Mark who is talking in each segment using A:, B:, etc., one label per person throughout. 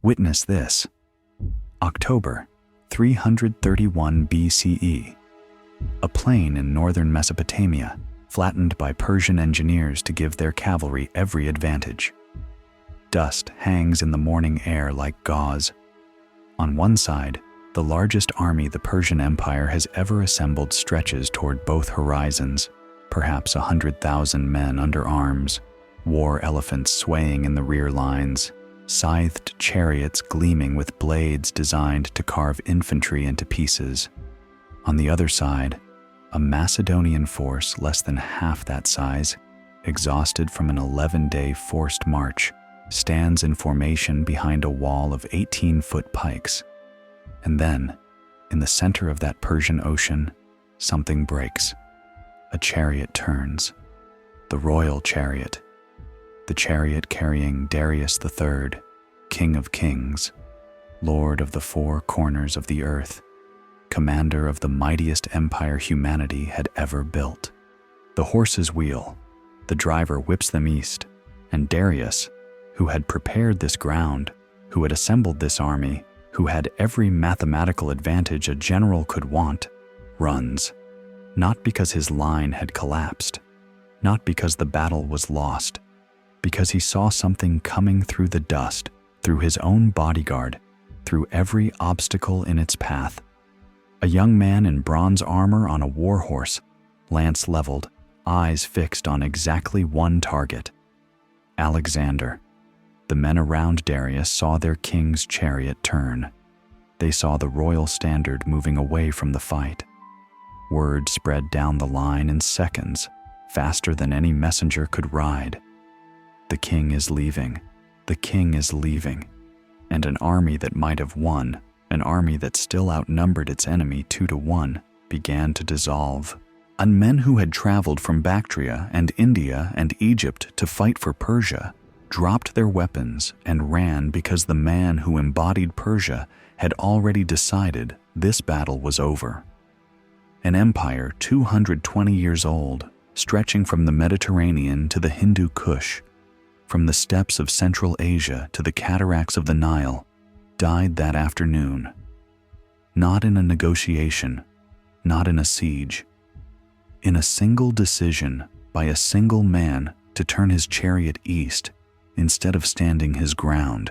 A: Witness this. October 331 BCE. A plain in northern Mesopotamia, flattened by Persian engineers to give their cavalry every advantage. Dust hangs in the morning air like gauze. On one side, the largest army the Persian Empire has ever assembled stretches toward both horizons, perhaps 100,000 men under arms, war elephants swaying in the rear lines, scythed chariots gleaming with blades designed to carve infantry into pieces. On the other side, a Macedonian force less than half that size, exhausted from an 11-day forced march, stands in formation behind a wall of 18-foot pikes. And then, in the center of that Persian Ocean, something breaks. A chariot turns. The royal chariot. The chariot carrying Darius III, King of Kings, Lord of the four corners of the earth, commander of the mightiest empire humanity had ever built. The horses wheel, the driver whips them east, and Darius, who had prepared this ground, who had assembled this army, who had every mathematical advantage a general could want, runs, not because his line had collapsed, not because the battle was lost, because he saw something coming through the dust, through his own bodyguard, through every obstacle in its path. A young man in bronze armor on a war horse, lance leveled, eyes fixed on exactly one target. Alexander. The men around Darius saw their king's chariot turn. They saw the royal standard moving away from the fight. Word spread down the line in seconds, faster than any messenger could ride. The king is leaving. The king is leaving. And an army that might have won, an army that still outnumbered its enemy 2-1, began to dissolve. And men who had traveled from Bactria and India and Egypt to fight for Persia dropped their weapons and ran because the man who embodied Persia had already decided this battle was over. An empire 220 years old, stretching from the Mediterranean to the Hindu Kush, from the steppes of Central Asia to the cataracts of the Nile, died that afternoon. Not in a negotiation, not in a siege. In a single decision by a single man to turn his chariot east instead of standing his ground.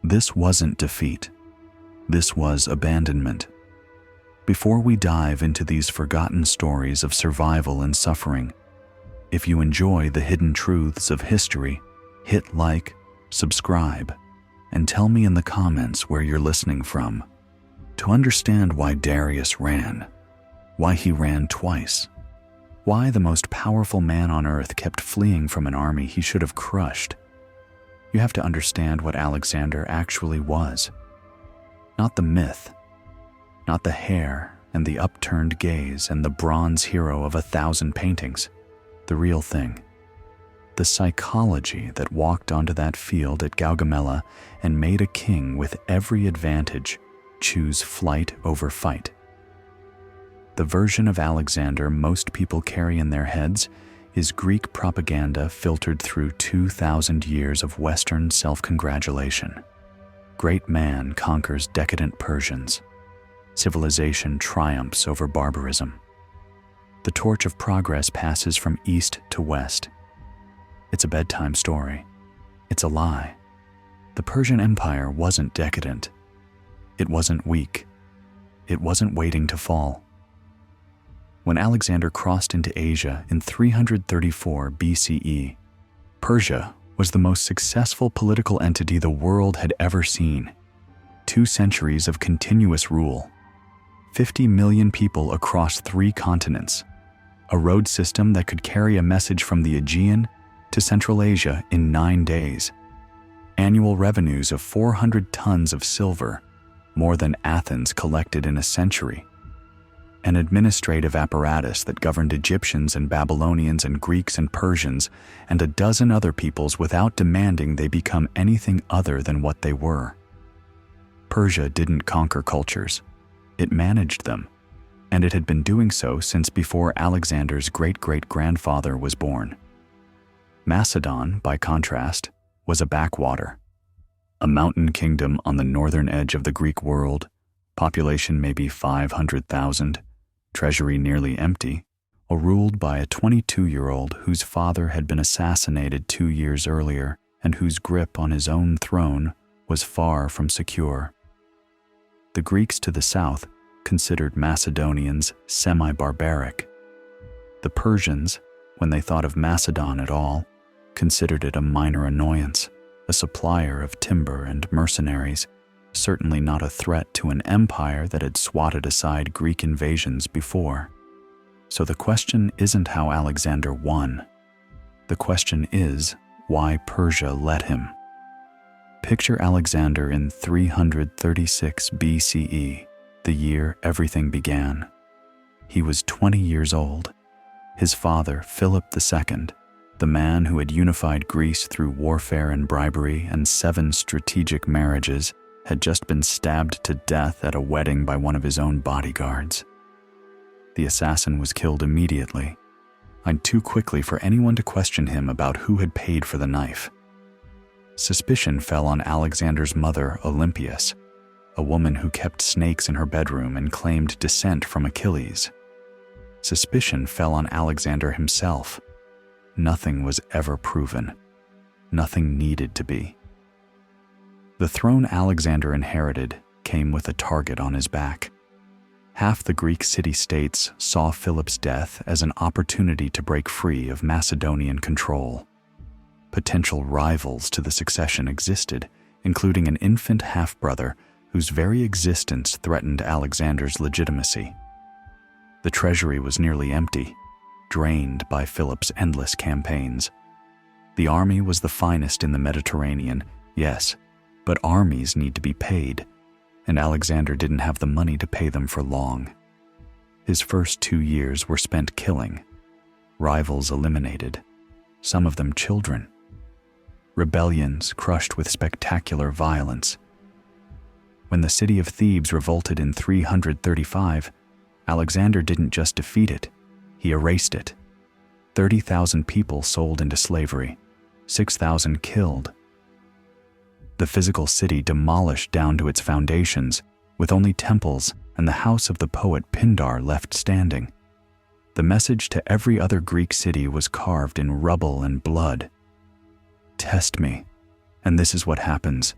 A: This wasn't defeat. This was abandonment. Before we dive into these forgotten stories of survival and suffering, if you enjoy the hidden truths of history, hit like, subscribe, and tell me in the comments where you're listening from. To understand why Darius ran, why he ran twice, why the most powerful man on earth kept fleeing from an army he should have crushed, you have to understand what Alexander actually was. Not the myth, not the hair and the upturned gaze and the bronze hero of 1,000 paintings, the real thing. The psychology that walked onto that field at Gaugamela and made a king with every advantage choose flight over fight. The version of Alexander most people carry in their heads is Greek propaganda filtered through 2,000 years of Western self-congratulation. Great man conquers decadent Persians. Civilization triumphs over barbarism. The torch of progress passes from east to west. It's a bedtime story. It's a lie. The Persian Empire wasn't decadent. It wasn't weak. It wasn't waiting to fall. When Alexander crossed into Asia in 334 BCE, Persia was the most successful political entity the world had ever seen. 2 centuries of continuous rule, 50 million people across 3 continents, a road system that could carry a message from the Aegean to Central Asia in 9 days, annual revenues of 400 tons of silver, more than Athens collected in a century, an administrative apparatus that governed Egyptians and Babylonians and Greeks and Persians and a dozen other peoples without demanding they become anything other than what they were. Persia didn't conquer cultures. It managed them, and it had been doing so since before Alexander's great-great-grandfather was born. Macedon, by contrast, was a backwater. a mountain kingdom on the northern edge of the Greek world, population maybe 500,000, treasury nearly empty, or ruled by a 22-year-old whose father had been assassinated 2 years earlier and whose grip on his own throne was far from secure. The Greeks to the south considered Macedonians semi-barbaric. The Persians, when they thought of Macedon at all, considered it a minor annoyance, a supplier of timber and mercenaries, certainly not a threat to an empire that had swatted aside Greek invasions before. So the question isn't how Alexander won. The question is why Persia let him. Picture Alexander in 336 BCE, the year everything began. He was 20 years old. His father, Philip II, the man who had unified Greece through warfare and bribery and 7 strategic marriages, had just been stabbed to death at a wedding by one of his own bodyguards. The assassin was killed immediately, and too quickly for anyone to question him about who had paid for the knife. Suspicion fell on Alexander's mother, Olympias, a woman who kept snakes in her bedroom and claimed descent from Achilles. Suspicion fell on Alexander himself. Nothing was ever proven. Nothing needed to be. The throne Alexander inherited came with a target on his back. Half the Greek city-states saw Philip's death as an opportunity to break free of Macedonian control. Potential rivals to the succession existed, including an infant half-brother whose very existence threatened Alexander's legitimacy. The treasury was nearly empty, drained by Philip's endless campaigns. The army was the finest in the Mediterranean, yes, but armies need to be paid, and Alexander didn't have the money to pay them for long. His first 2 years were spent killing, rivals eliminated, some of them children, rebellions crushed with spectacular violence. When the city of Thebes revolted in 335, Alexander didn't just defeat it, he erased it. 30,000 people sold into slavery, 6,000 killed. The physical city demolished down to its foundations, with only temples and the house of the poet Pindar left standing. The message to every other Greek city was carved in rubble and blood. Test me, and this is what happens.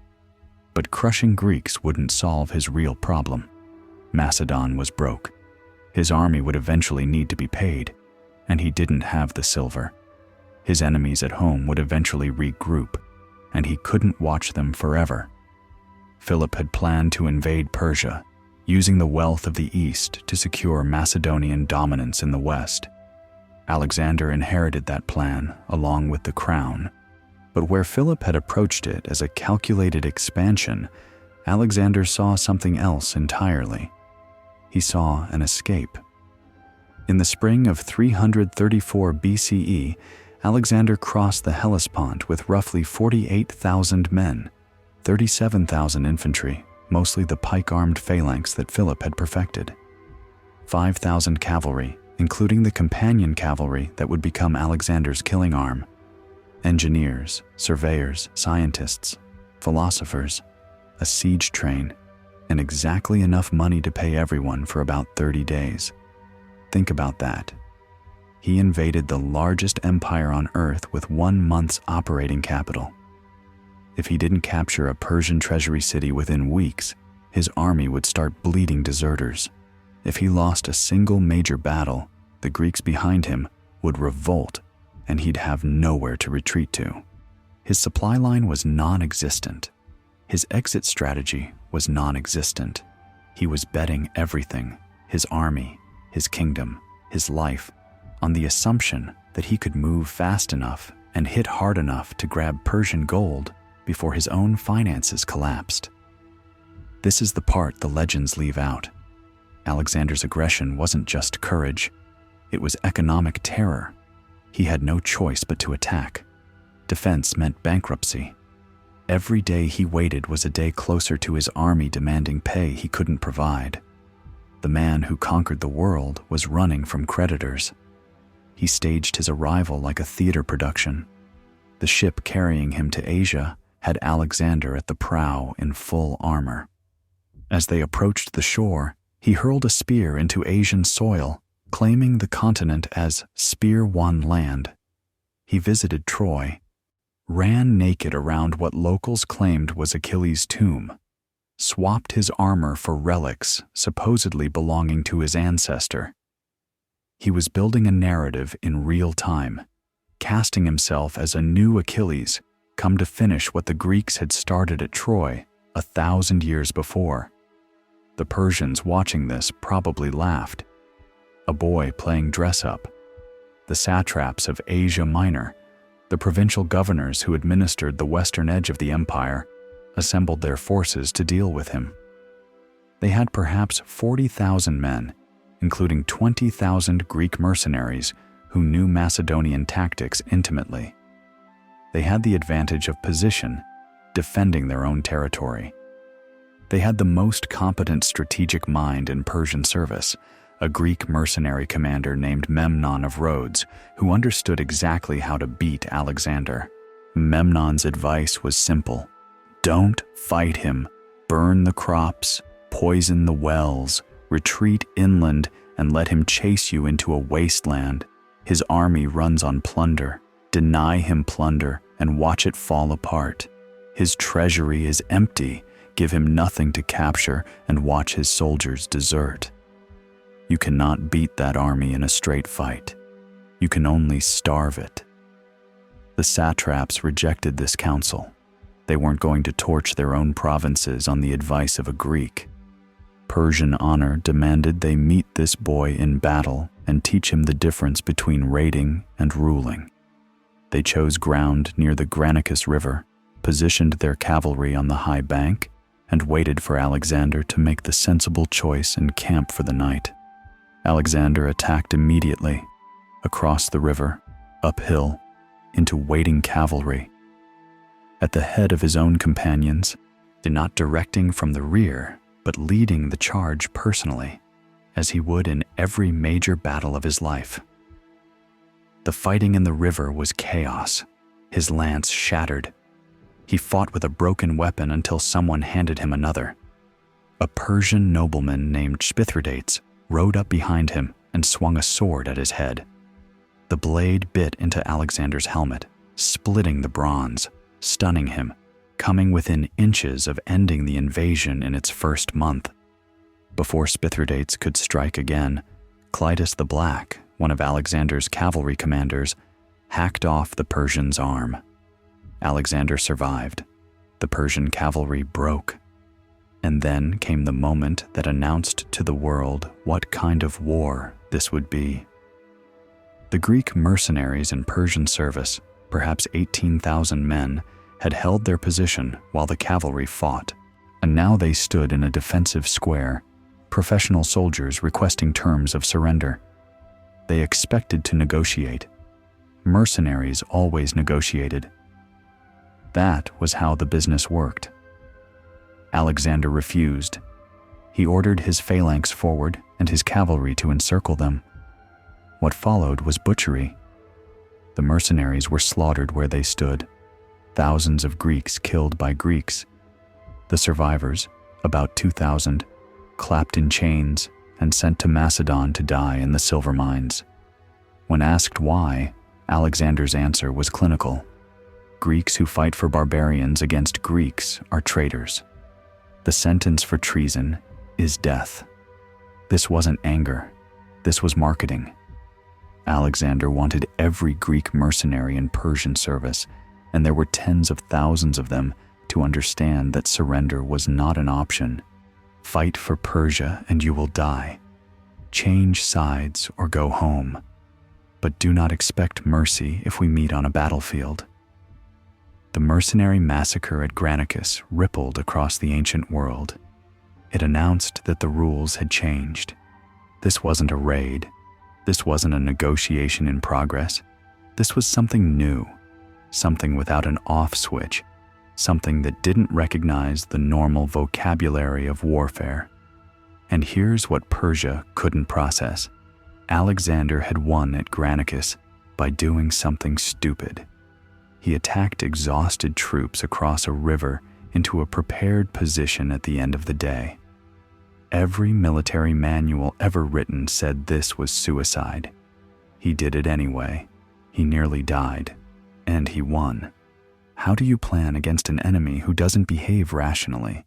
A: But crushing Greeks wouldn't solve his real problem. Macedon was broke. His army would eventually need to be paid, and he didn't have the silver. His enemies at home would eventually regroup, and he couldn't watch them forever. Philip had planned to invade Persia, using the wealth of the East to secure Macedonian dominance in the West. Alexander inherited that plan along with the crown, but where Philip had approached it as a calculated expansion, Alexander saw something else entirely. He saw an escape. In the spring of 334 BCE, Alexander crossed the Hellespont with roughly 48,000 men, 37,000 infantry, mostly the pike-armed phalanx that Philip had perfected, 5,000 cavalry, including the companion cavalry that would become Alexander's killing arm, engineers, surveyors, scientists, philosophers, a siege train, and exactly enough money to pay everyone for about 30 days. Think about that. He invaded the largest empire on earth with 1 month's operating capital. If he didn't capture a Persian treasury city within weeks, his army would start bleeding deserters. If he lost a single major battle, the Greeks behind him would revolt, and he'd have nowhere to retreat to. His supply line was non-existent. His exit strategy was non-existent. He was betting everything, his army, his kingdom, his life, on the assumption that he could move fast enough and hit hard enough to grab Persian gold before his own finances collapsed. This is the part the legends leave out. Alexander's aggression wasn't just courage, it was economic terror. He had no choice but to attack. Defense meant bankruptcy. Every day he waited was a day closer to his army demanding pay he couldn't provide. The man who conquered the world was running from creditors. He staged his arrival like a theater production. The ship carrying him to Asia had Alexander at the prow in full armor. As they approached the shore, he hurled a spear into Asian soil, claiming the continent as Spear One Land. He visited Troy, ran naked around what locals claimed was Achilles' tomb, swapped his armor for relics supposedly belonging to his ancestor. He was building a narrative in real time, casting himself as a new Achilles, come to finish what the Greeks had started at Troy 1,000 years before. The Persians watching this probably laughed. A boy playing dress-up. The satraps of Asia Minor, the provincial governors who administered the western edge of the empire, assembled their forces to deal with him. They had perhaps 40,000 men, including 20,000 Greek mercenaries who knew Macedonian tactics intimately. They had the advantage of position, defending their own territory. They had the most competent strategic mind in Persian service, a Greek mercenary commander named Memnon of Rhodes, who understood exactly how to beat Alexander. Memnon's advice was simple. Don't fight him. Burn the crops, poison the wells, retreat inland, and let him chase you into a wasteland. His army runs on plunder. Deny him plunder and watch it fall apart. His treasury is empty. Give him nothing to capture and watch his soldiers desert. You cannot beat that army in a straight fight. You can only starve it. The satraps rejected this counsel. They weren't going to torch their own provinces on the advice of a Greek. Persian honor demanded they meet this boy in battle and teach him the difference between raiding and ruling. They chose ground near the Granicus River, positioned their cavalry on the high bank, and waited for Alexander to make the sensible choice and camp for the night. Alexander attacked immediately, across the river, uphill, into waiting cavalry. At the head of his own companions, not directing from the rear, but leading the charge personally, as he would in every major battle of his life. The fighting in the river was chaos. His lance shattered. He fought with a broken weapon until someone handed him another. A Persian nobleman named Spithridates rode up behind him and swung a sword at his head. The blade bit into Alexander's helmet, splitting the bronze, stunning him, coming within inches of ending the invasion in its first month. Before Spithridates could strike again, Clitus the Black, one of Alexander's cavalry commanders, hacked off the Persian's arm. Alexander survived. The Persian cavalry broke. And then came the moment that announced to the world what kind of war this would be. The Greek mercenaries in Persian service, perhaps 18,000 men, had held their position while the cavalry fought, and now they stood in a defensive square, professional soldiers requesting terms of surrender. They expected to negotiate. Mercenaries always negotiated. That was how the business worked. Alexander refused. He ordered his phalanx forward and his cavalry to encircle them. What followed was butchery. The mercenaries were slaughtered where they stood. Thousands of Greeks killed by Greeks. The survivors, about 2,000, clapped in chains and sent to Macedon to die in the silver mines. When asked why, Alexander's answer was clinical. Greeks who fight for barbarians against Greeks are traitors. The sentence for treason is death. This wasn't anger. This was marketing. Alexander wanted every Greek mercenary in Persian service, and there were tens of thousands of them, to understand that surrender was not an option. Fight for Persia and you will die. Change sides or go home. But do not expect mercy if we meet on a battlefield. The mercenary massacre at Granicus rippled across the ancient world. It announced that the rules had changed. This wasn't a raid. This wasn't a negotiation in progress. This was something new, something without an off switch, something that didn't recognize the normal vocabulary of warfare. And here's what Persia couldn't process. Alexander had won at Granicus by doing something stupid. He attacked exhausted troops across a river into a prepared position at the end of the day. Every military manual ever written said this was suicide. He did it anyway. He nearly died, and he won. How do you plan against an enemy who doesn't behave rationally?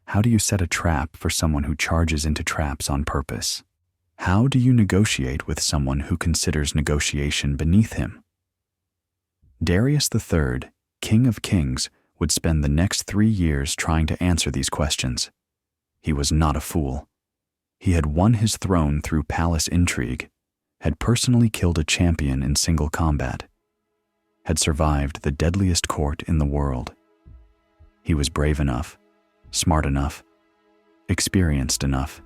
A: How do you set a trap for someone who charges into traps on purpose? How do you negotiate with someone who considers negotiation beneath him? Darius III, King of Kings, would spend the next 3 years trying to answer these questions. He was not a fool. He had won his throne through palace intrigue, had personally killed a champion in single combat, had survived the deadliest court in the world. He was brave enough, smart enough, experienced enough.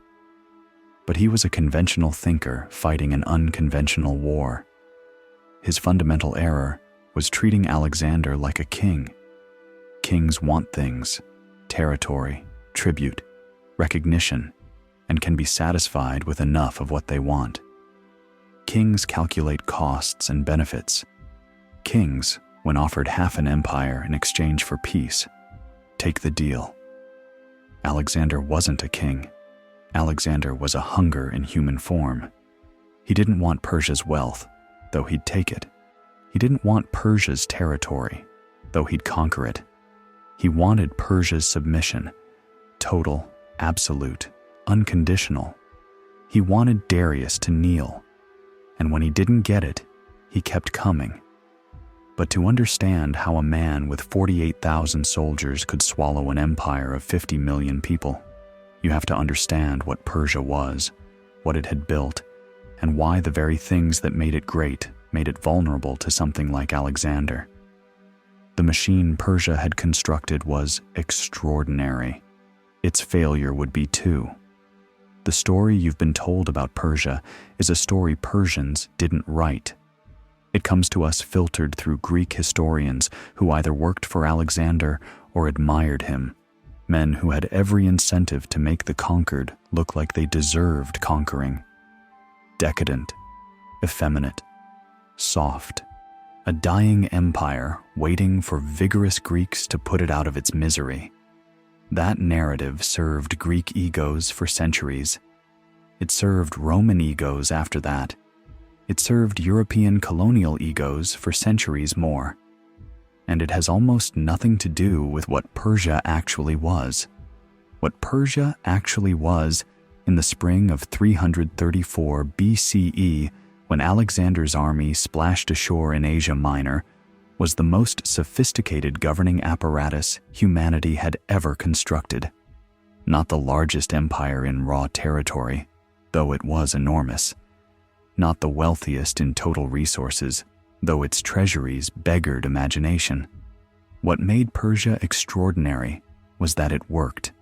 A: But he was a conventional thinker fighting an unconventional war. His fundamental error was treating Alexander like a king. Kings want things, territory, tribute, recognition, and can be satisfied with enough of what they want. Kings calculate costs and benefits. Kings, when offered half an empire in exchange for peace, take the deal. Alexander wasn't a king. Alexander was a hunger in human form. He didn't want Persia's wealth, though he'd take it. He didn't want Persia's territory, though he'd conquer it. He wanted Persia's submission, total, absolute, unconditional. He wanted Darius to kneel, and when he didn't get it, he kept coming. But to understand how a man with 48,000 soldiers could swallow an empire of 50 million people, you have to understand what Persia was, what it had built, and why the very things that made it great made it vulnerable to something like Alexander. The machine Persia had constructed was extraordinary. Its failure would be too. The story you've been told about Persia is a story Persians didn't write. It comes to us filtered through Greek historians who either worked for Alexander or admired him, men who had every incentive to make the conquered look like they deserved conquering. Decadent, effeminate, soft, a dying empire waiting for vigorous Greeks to put it out of its misery. That narrative served Greek egos for centuries. It served Roman egos after that. It served European colonial egos for centuries more. And it has almost nothing to do with what Persia actually was. What Persia actually was in the spring of 334 BCE, when Alexander's army splashed ashore in Asia Minor, was the most sophisticated governing apparatus humanity had ever constructed. Not the largest empire in raw territory, though it was enormous. Not the wealthiest in total resources, though its treasuries beggared imagination. What made Persia extraordinary was that it worked.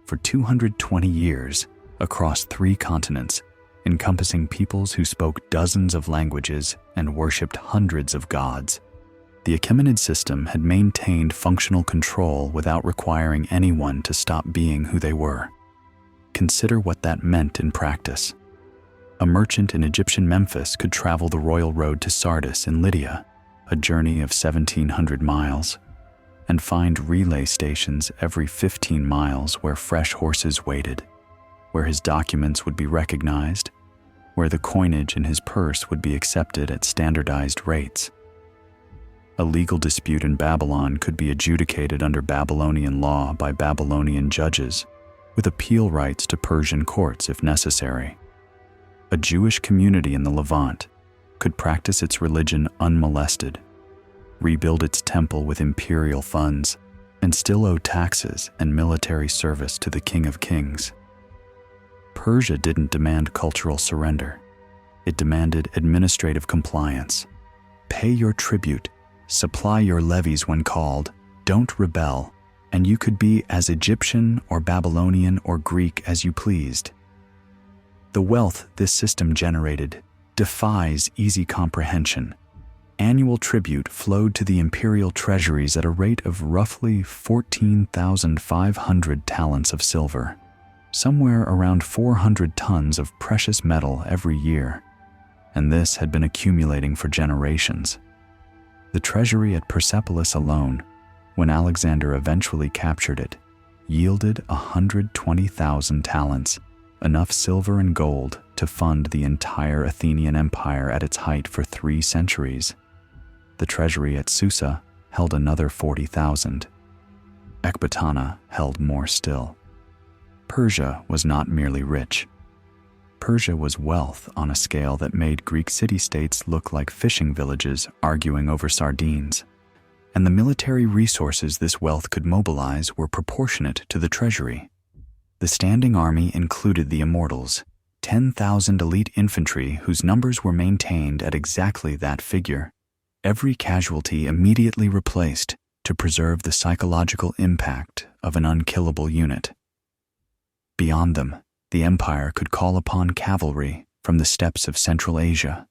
A: For 220 years, across 3 continents, encompassing peoples who spoke dozens of languages and worshipped hundreds of gods, the Achaemenid system had maintained functional control without requiring anyone to stop being who they were. Consider what that meant in practice. A merchant in Egyptian Memphis could travel the royal road to Sardis in Lydia, a journey of 1,700 miles, and find relay stations every 15 miles where fresh horses waited, where his documents would be recognized, where the coinage in his purse would be accepted at standardized rates. A legal dispute in Babylon could be adjudicated under Babylonian law by Babylonian judges, with appeal rights to Persian courts if necessary. A Jewish community in the Levant could practice its religion unmolested, rebuild its temple with imperial funds, and still owe taxes and military service to the King of Kings. Persia didn't demand cultural surrender. It demanded administrative compliance. Pay your tribute, supply your levies when called, don't rebel, and you could be as Egyptian or Babylonian or Greek as you pleased. The wealth this system generated defies easy comprehension. Annual tribute flowed to the imperial treasuries at a rate of roughly 14,500 talents of silver, somewhere around 400 tons of precious metal every year, and this had been accumulating for generations. The treasury at Persepolis alone, when Alexander eventually captured it, yielded 120,000 talents, enough silver and gold to fund the entire Athenian Empire at its height for 3 centuries. The treasury at Susa held another 40,000. Ecbatana held more still. Persia was not merely rich. Persia was wealth on a scale that made Greek city-states look like fishing villages arguing over sardines. And the military resources this wealth could mobilize were proportionate to the treasury. The standing army included the immortals, 10,000 elite infantry whose numbers were maintained at exactly that figure, every casualty immediately replaced to preserve the psychological impact of an unkillable unit. Beyond them, the empire could call upon cavalry from the steppes of Central Asia,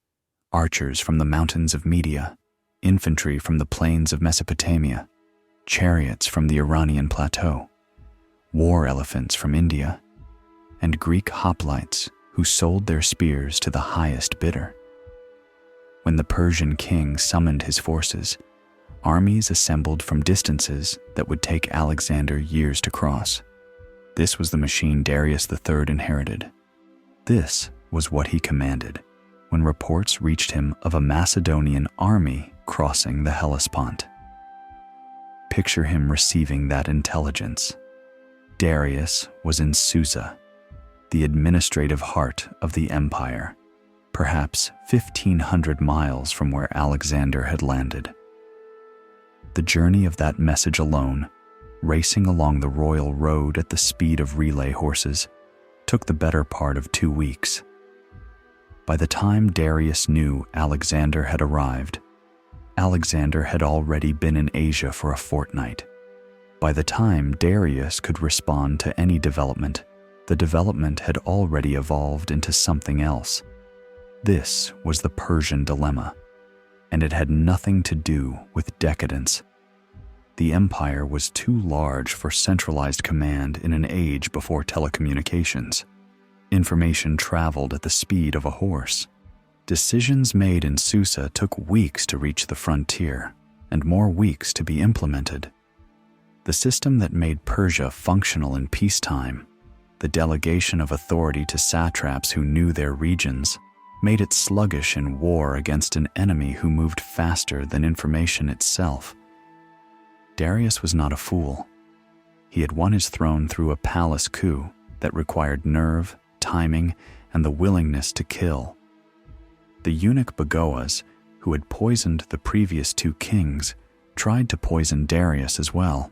A: archers from the mountains of Media, infantry from the plains of Mesopotamia, chariots from the Iranian plateau, war elephants from India, and Greek hoplites who sold their spears to the highest bidder. When the Persian king summoned his forces, armies assembled from distances that would take Alexander years to cross. This was the machine Darius III inherited. This was what he commanded when reports reached him of a Macedonian army crossing the Hellespont. Picture him receiving that intelligence. Darius was in Susa, the administrative heart of the empire, perhaps 1,500 miles from where Alexander had landed. The journey of that message alone, racing along the royal road at the speed of relay horses, took the better part of 2 weeks. By the time Darius knew Alexander had arrived, Alexander had already been in Asia for a fortnight. By the time Darius could respond to any development, the development had already evolved into something else. This was the Persian dilemma, and it had nothing to do with decadence. The empire was too large for centralized command in an age before telecommunications. Information traveled at the speed of a horse. Decisions made in Susa took weeks to reach the frontier, and more weeks to be implemented. The system that made Persia functional in peacetime, the delegation of authority to satraps who knew their regions, made it sluggish in war against an enemy who moved faster than information itself. Darius was not a fool. He had won his throne through a palace coup that required nerve, timing, and the willingness to kill. The eunuch Bagoas, who had poisoned the previous 2 kings, tried to poison Darius as well.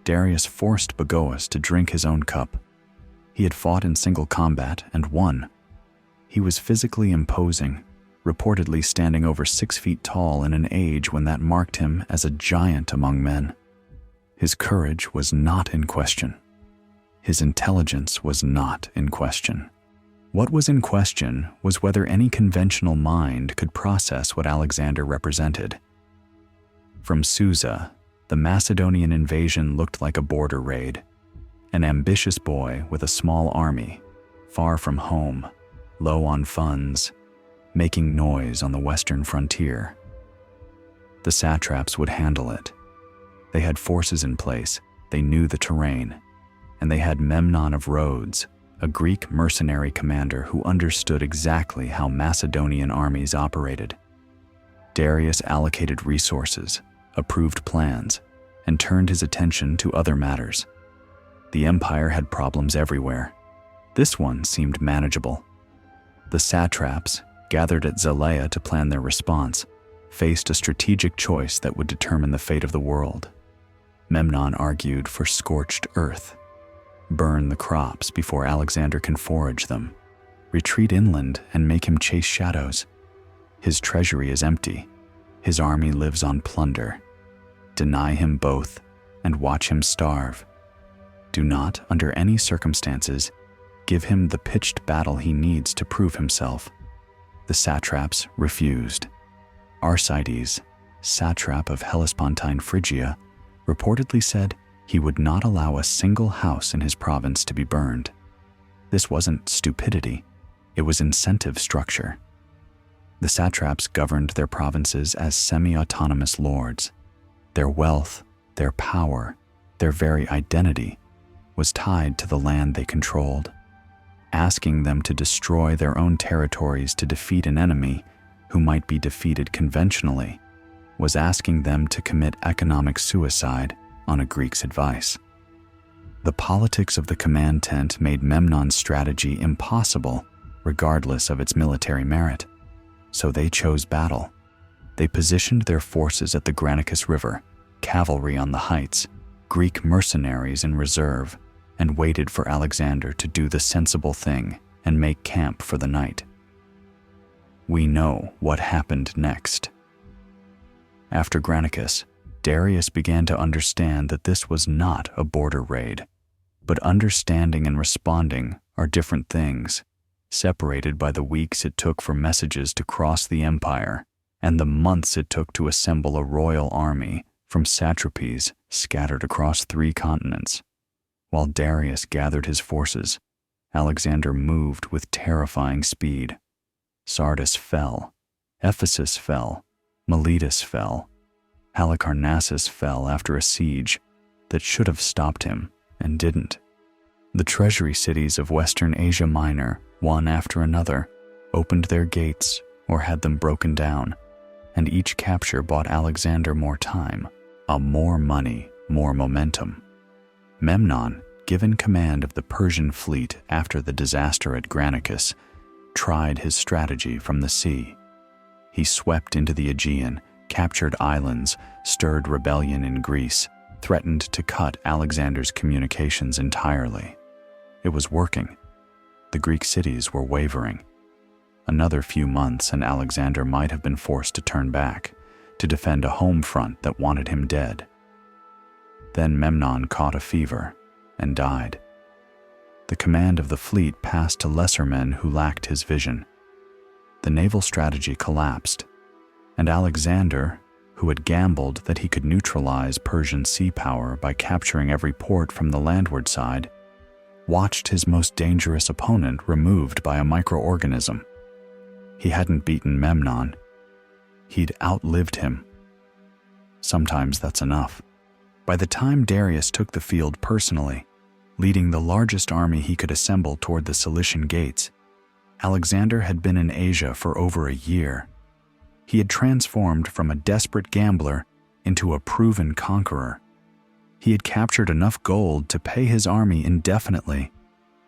A: Darius forced Bagoas to drink his own cup. He had fought in single combat and won. He was physically imposing, reportedly standing over 6 feet tall in an age when that marked him as a giant among men. His courage was not in question. His intelligence was not in question. What was in question was whether any conventional mind could process what Alexander represented. From Susa, the Macedonian invasion looked like a border raid. An ambitious boy with a small army, far from home, low on funds, making noise on the western frontier. The satraps would handle it. They had forces in place, they knew the terrain, and they had Memnon of Rhodes, a Greek mercenary commander who understood exactly how Macedonian armies operated. Darius allocated resources, approved plans, and turned his attention to other matters. The empire had problems everywhere. This one seemed manageable. The satraps, gathered at Zelea to plan their response, faced a strategic choice that would determine the fate of the world. Memnon argued for scorched earth. Burn the crops before Alexander can forage them. Retreat inland and make him chase shadows. His treasury is empty. His army lives on plunder. Deny him both and watch him starve. Do not, under any circumstances, give him the pitched battle he needs to prove himself. The satraps refused. Arcides, satrap of Hellespontine Phrygia, reportedly said he would not allow a single house in his province to be burned. This wasn't stupidity, it was incentive structure. The satraps governed their provinces as semi-autonomous lords. Their wealth, their power, their very identity was tied to the land they controlled. Asking them to destroy their own territories to defeat an enemy who might be defeated conventionally was asking them to commit economic suicide on a Greek's advice. The politics of the command tent made Memnon's strategy impossible, regardless of its military merit. So they chose battle. They positioned their forces at the Granicus River, cavalry on the heights, Greek mercenaries in reserve, and waited for Alexander to do the sensible thing and make camp for the night. We know what happened next. After Granicus, Darius began to understand that this was not a border raid, but understanding and responding are different things, separated by the weeks it took for messages to cross the empire and the months it took to assemble a royal army from satrapies scattered across 3 continents. While Darius gathered his forces, Alexander moved with terrifying speed. Sardis fell, Ephesus fell, Miletus fell, Halicarnassus fell after a siege that should have stopped him and didn't. The treasury cities of Western Asia Minor, one after another, opened their gates or had them broken down, and each capture bought Alexander more time, more money, more momentum. Memnon, given command of the Persian fleet after the disaster at Granicus, tried his strategy from the sea. He swept into the Aegean, captured islands, stirred rebellion in Greece, threatened to cut Alexander's communications entirely. It was working. The Greek cities were wavering. Another few months and Alexander might have been forced to turn back, to defend a home front that wanted him dead. Then Memnon caught a fever and died. The command of the fleet passed to lesser men who lacked his vision. The naval strategy collapsed, and Alexander, who had gambled that he could neutralize Persian sea power by capturing every port from the landward side, watched his most dangerous opponent removed by a microorganism. He hadn't beaten Memnon. He'd outlived him. Sometimes that's enough. By the time Darius took the field personally, leading the largest army he could assemble toward the Cilician gates, Alexander had been in Asia for over a year. He had transformed from a desperate gambler into a proven conqueror. He had captured enough gold to pay his army indefinitely.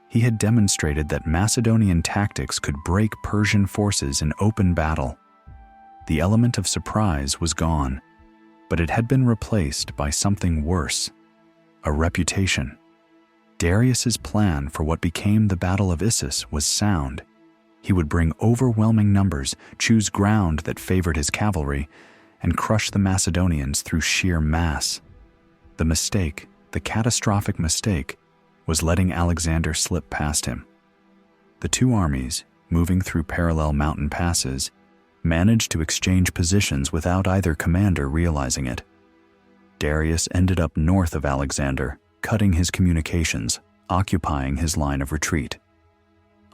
A: He had demonstrated that Macedonian tactics could break Persian forces in open battle. The element of surprise was gone, but it had been replaced by something worse, a reputation. Darius's plan for what became the Battle of Issus was sound. He would bring overwhelming numbers, choose ground that favored his cavalry, and crush the Macedonians through sheer mass. The mistake, the catastrophic mistake, was letting Alexander slip past him. The 2 armies, moving through parallel mountain passes, managed to exchange positions without either commander realizing it. Darius ended up north of Alexander, cutting his communications, occupying his line of retreat.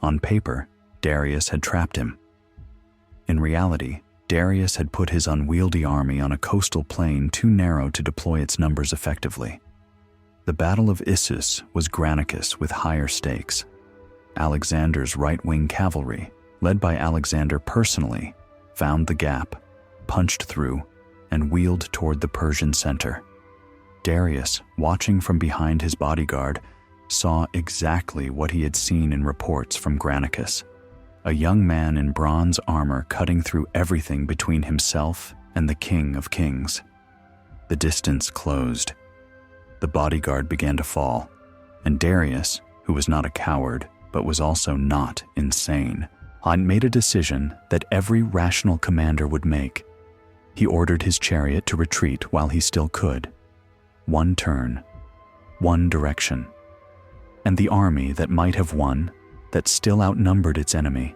A: On paper, Darius had trapped him. In reality, Darius had put his unwieldy army on a coastal plain too narrow to deploy its numbers effectively. The Battle of Issus was Granicus with higher stakes. Alexander's right-wing cavalry, led by Alexander personally, found the gap, punched through, and wheeled toward the Persian center. Darius, watching from behind his bodyguard, saw exactly what he had seen in reports from Granicus: a young man in bronze armor cutting through everything between himself and the King of Kings. The distance closed. The bodyguard began to fall, and Darius, who was not a coward but was also not insane, made a decision that every rational commander would make. He ordered his chariot to retreat while he still could. One turn, one direction. And the army that might have won, that still outnumbered its enemy,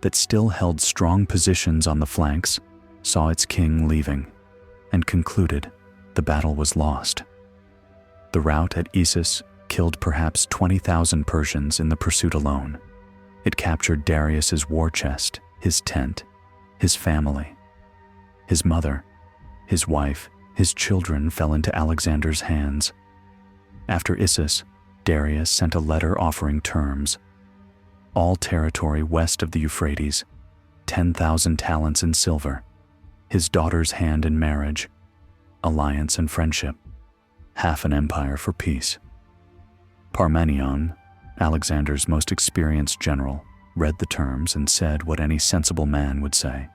A: that still held strong positions on the flanks, saw its king leaving, and concluded the battle was lost. The rout at Issus killed perhaps 20,000 Persians in the pursuit alone. It captured Darius's war chest, his tent, his family. His mother, his wife, his children fell into Alexander's hands. After Issus, Darius sent a letter offering terms: all territory west of the Euphrates, 10,000 talents in silver, his daughter's hand in marriage, alliance and friendship, half an empire for peace. Parmenion, Alexander's most experienced general, read the terms and said what any sensible man would say: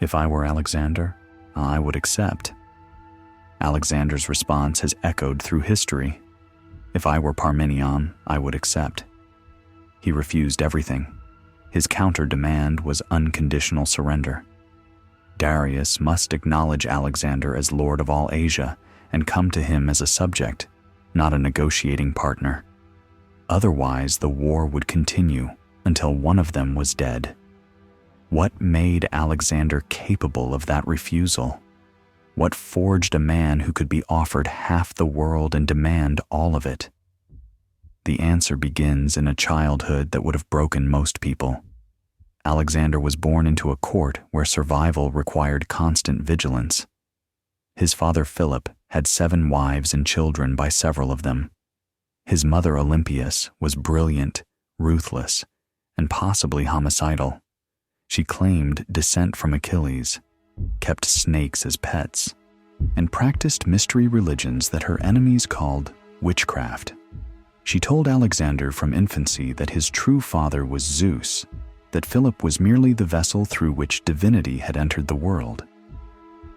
A: "If I were Alexander, I would accept." Alexander's response has echoed through history: "If I were Parmenion, I would accept." He refused everything. His counter-demand was unconditional surrender. Darius must acknowledge Alexander as lord of all Asia and come to him as a subject, not a negotiating partner. Otherwise, the war would continue until one of them was dead. What made Alexander capable of that refusal? What forged a man who could be offered half the world and demand all of it? The answer begins in a childhood that would have broken most people. Alexander was born into a court where survival required constant vigilance. His father Philip had 7 wives and children by several of them. His mother Olympias was brilliant, ruthless, and possibly homicidal. She claimed descent from Achilles, kept snakes as pets, and practiced mystery religions that her enemies called witchcraft. She told Alexander from infancy that his true father was Zeus, that Philip was merely the vessel through which divinity had entered the world.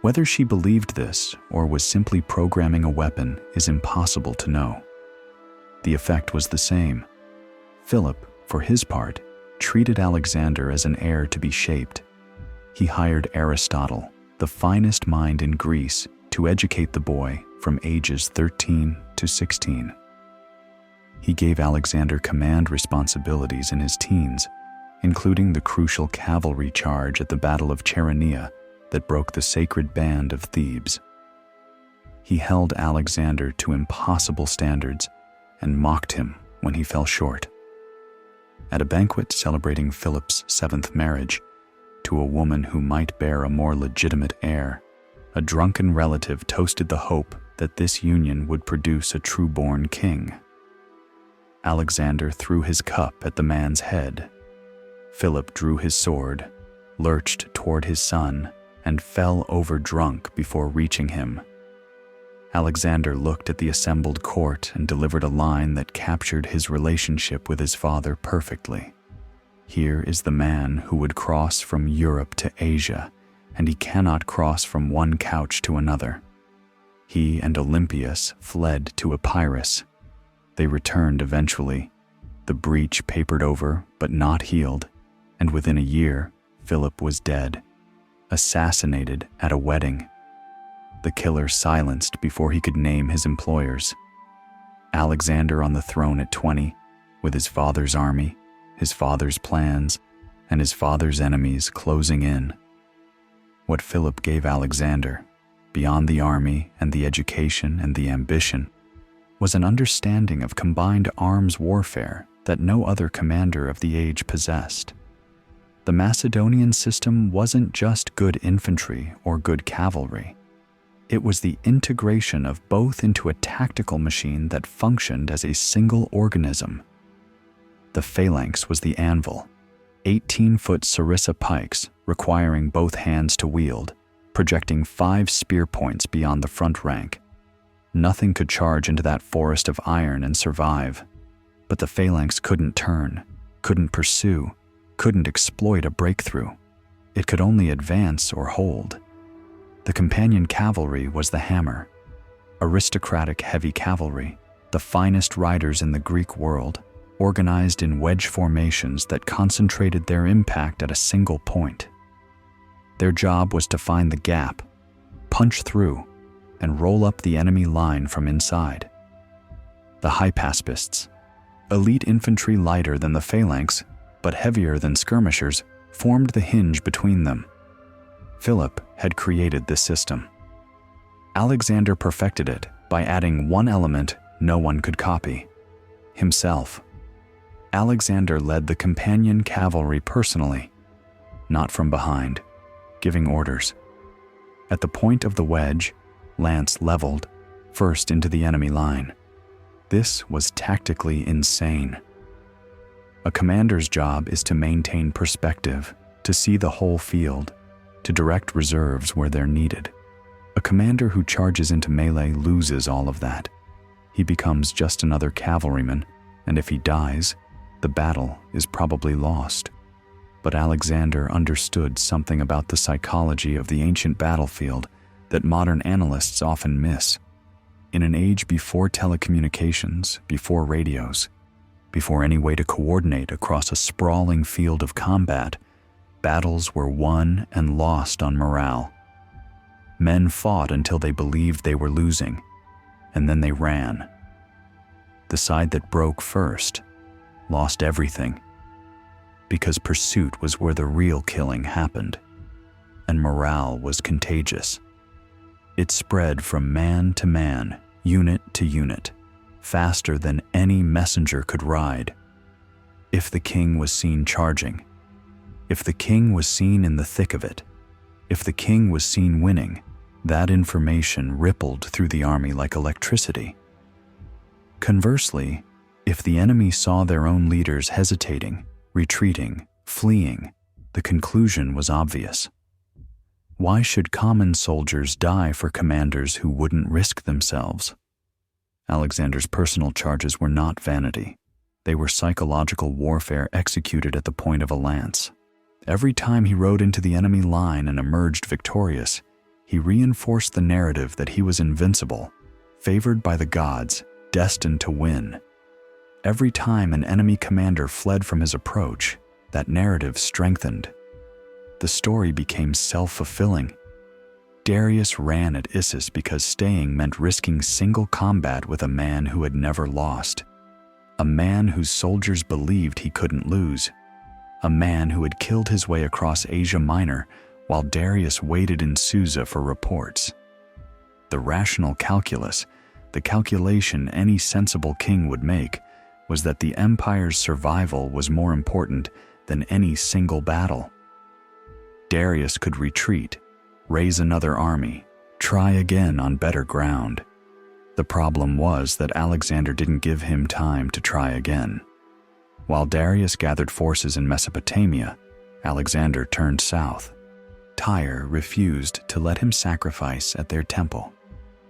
A: Whether she believed this or was simply programming a weapon is impossible to know. The effect was the same. Philip, for his part, treated Alexander as an heir to be shaped. He hired Aristotle, the finest mind in Greece, to educate the boy from ages 13 to 16. He gave Alexander command responsibilities in his teens, including the crucial cavalry charge at the Battle of Chaeronea that broke the sacred band of Thebes. He held Alexander to impossible standards and mocked him when he fell short. At a banquet celebrating Philip's 7th marriage, to a woman who might bear a more legitimate heir, a drunken relative toasted the hope that this union would produce a true-born king. Alexander threw his cup at the man's head. Philip drew his sword, lurched toward his son, and fell over drunk before reaching him. Alexander looked at the assembled court and delivered a line that captured his relationship with his father perfectly. Here is the man who would cross from Europe to Asia, and he cannot cross from one couch to another. He and Olympias fled to Epirus. They returned eventually, the breach papered over but not healed, and within a year, Philip was dead, assassinated at a wedding. The killer silenced before he could name his employers. Alexander on the throne at 20, with his father's army, his father's plans, and his father's enemies closing in. What Philip gave Alexander, beyond the army and the education and the ambition, was an understanding of combined arms warfare that no other commander of the age possessed. The Macedonian system wasn't just good infantry or good cavalry. It was the integration of both into a tactical machine that functioned as a single organism. The phalanx was the anvil, 18-foot sarissa pikes requiring both hands to wield, projecting 5 spear points beyond the front rank. Nothing could charge into that forest of iron and survive, but the phalanx couldn't turn, couldn't pursue, couldn't exploit a breakthrough. It could only advance or hold. The companion cavalry was the hammer, aristocratic heavy cavalry, the finest riders in the Greek world, organized in wedge formations that concentrated their impact at a single point. Their job was to find the gap, punch through, and roll up the enemy line from inside. The hypaspists, elite infantry lighter than the phalanx, but heavier than skirmishers, formed the hinge between them. Philip had created this system. Alexander perfected it by adding one element no one could copy: himself. Alexander led the companion cavalry personally, not from behind, giving orders. At the point of the wedge, lance leveled, first into the enemy line. This was tactically insane. A commander's job is to maintain perspective, to see the whole field, to direct reserves where they're needed. A commander who charges into melee loses all of that. He becomes just another cavalryman, and if he dies, the battle is probably lost. But Alexander understood something about the psychology of the ancient battlefield that modern analysts often miss. In an age before telecommunications, before radios, before any way to coordinate across a sprawling field of combat, battles were won and lost on morale. Men fought until they believed they were losing, and then they ran. The side that broke first lost everything, because pursuit was where the real killing happened, and morale was contagious. It spread from man to man, unit to unit, faster than any messenger could ride. If the king was seen charging, if the king was seen in the thick of it, if the king was seen winning, that information rippled through the army like electricity. Conversely, if the enemy saw their own leaders hesitating, retreating, fleeing, the conclusion was obvious. Why should common soldiers die for commanders who wouldn't risk themselves? Alexander's personal charges were not vanity. They were psychological warfare executed at the point of a lance. Every time he rode into the enemy line and emerged victorious, he reinforced the narrative that he was invincible, favored by the gods, destined to win. Every time an enemy commander fled from his approach, that narrative strengthened. The story became self-fulfilling. Darius ran at Issus because staying meant risking single combat with a man who had never lost, a man whose soldiers believed he couldn't lose, a man who had killed his way across Asia Minor while Darius waited in Susa for reports. The rational calculus, the calculation any sensible king would make, was that the empire's survival was more important than any single battle. Darius could retreat, raise another army, try again on better ground. The problem was that Alexander didn't give him time to try again. While Darius gathered forces in Mesopotamia, Alexander turned south. Tyre refused to let him sacrifice at their temple.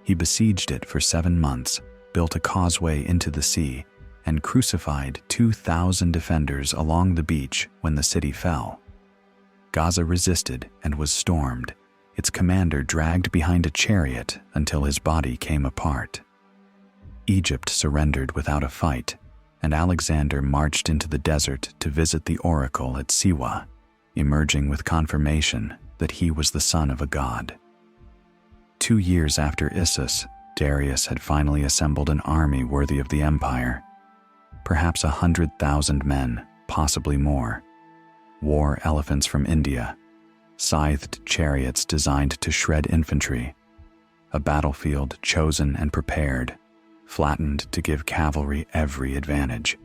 A: He besieged it for 7 months, built a causeway into the sea, and crucified 2,000 defenders along the beach when the city fell. Gaza resisted and was stormed, its commander dragged behind a chariot until his body came apart. Egypt surrendered without a fight, and Alexander marched into the desert to visit the oracle at Siwa, emerging with confirmation that he was the son of a god. 2 years after Issus, Darius had finally assembled an army worthy of the empire. Perhaps 100,000 men, possibly more. War elephants from India, scythed chariots designed to shred infantry, a battlefield chosen and prepared, flattened to give cavalry every advantage.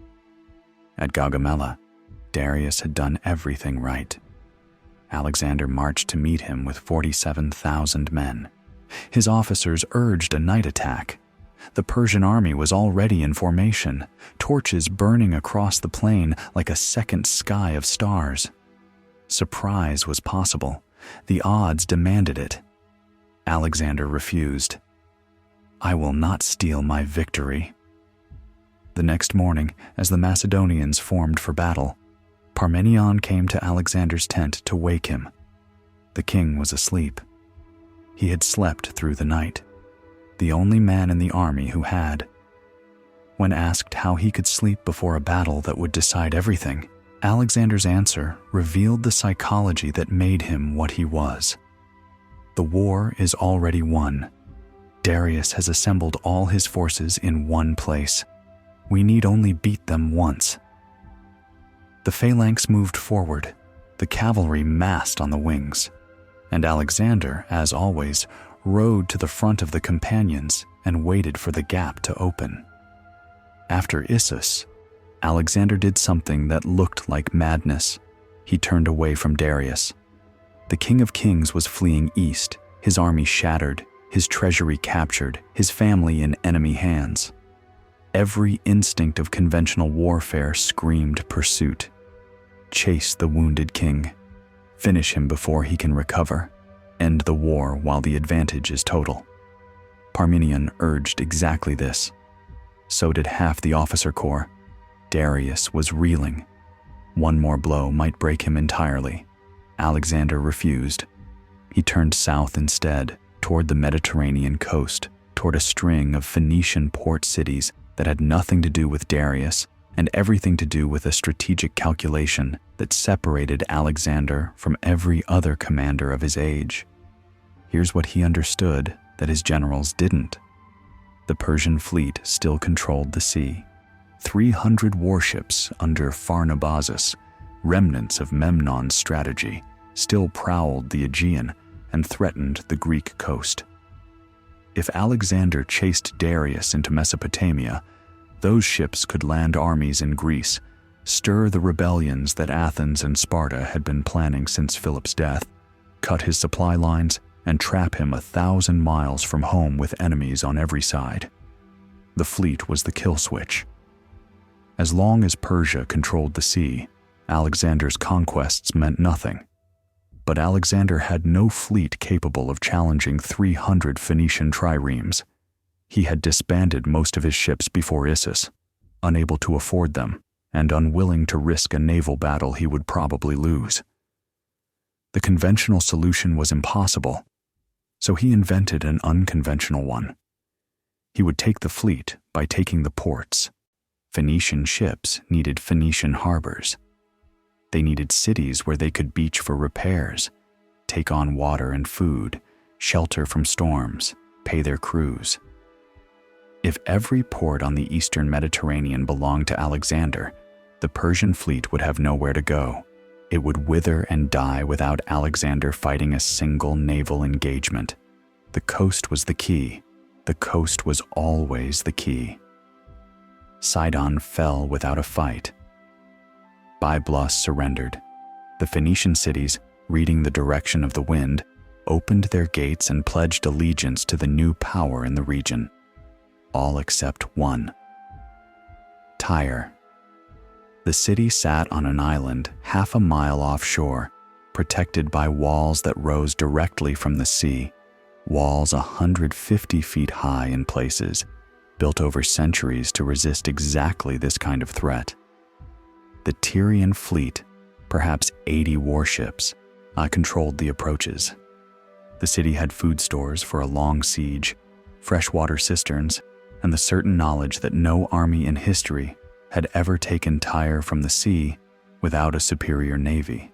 A: At Gaugamela, Darius had done everything right. Alexander marched to meet him with 47,000 men. His officers urged a night attack. The Persian army was already in formation, torches burning across the plain like a second sky of stars. Surprise was possible. The odds demanded it. Alexander refused. "I will not steal my victory." The next morning, as the Macedonians formed for battle, Parmenion came to Alexander's tent to wake him. The king was asleep. He had slept through the night, the only man in the army who had. When asked how he could sleep before a battle that would decide everything, Alexander's answer revealed the psychology that made him what he was. The war is already won. Darius has assembled all his forces in one place. We need only beat them once. The phalanx moved forward, the cavalry massed on the wings, and Alexander, as always, rode to the front of the companions and waited for the gap to open. After Issus, Alexander did something that looked like madness. He turned away from Darius. The King of Kings was fleeing east, his army shattered, his treasury captured, his family in enemy hands. Every instinct of conventional warfare screamed pursuit. Chase the wounded king. Finish him before he can recover. End the war while the advantage is total. Parmenion urged exactly this. So did half the officer corps. Darius was reeling. One more blow might break him entirely. Alexander refused. He turned south instead, toward the Mediterranean coast, toward a string of Phoenician port cities that had nothing to do with Darius and everything to do with a strategic calculation that separated Alexander from every other commander of his age. Here's what he understood that his generals didn't. The Persian fleet still controlled the sea. 300 warships under Pharnabazus, remnants of Memnon's strategy, still prowled the Aegean and threatened the Greek coast. If Alexander chased Darius into Mesopotamia, those ships could land armies in Greece, stir the rebellions that Athens and Sparta had been planning since Philip's death, cut his supply lines, and trap him 1,000 miles from home with enemies on every side. The fleet was the kill switch. As long as Persia controlled the sea, Alexander's conquests meant nothing. But Alexander had no fleet capable of challenging 300 Phoenician triremes. He had disbanded most of his ships before Issus, unable to afford them, and unwilling to risk a naval battle he would probably lose. The conventional solution was impossible, so he invented an unconventional one. He would take the fleet by taking the ports. Phoenician ships needed Phoenician harbors. They needed cities where they could beach for repairs, take on water and food, shelter from storms, pay their crews. If every port on the eastern Mediterranean belonged to Alexander, the Persian fleet would have nowhere to go. It would wither and die without Alexander fighting a single naval engagement. The coast was the key. The coast was always the key. Sidon fell without a fight. Byblos surrendered. The Phoenician cities, reading the direction of the wind, opened their gates and pledged allegiance to the new power in the region. All except one. Tyre. The city sat on an island half a mile offshore, protected by walls that rose directly from the sea, walls 150 feet high in places, built over centuries to resist exactly this kind of threat. The Tyrian fleet, perhaps 80 warships, controlled the approaches. The city had food stores for a long siege, freshwater cisterns, and the certain knowledge that no army in history had ever taken Tyre from the sea without a superior navy.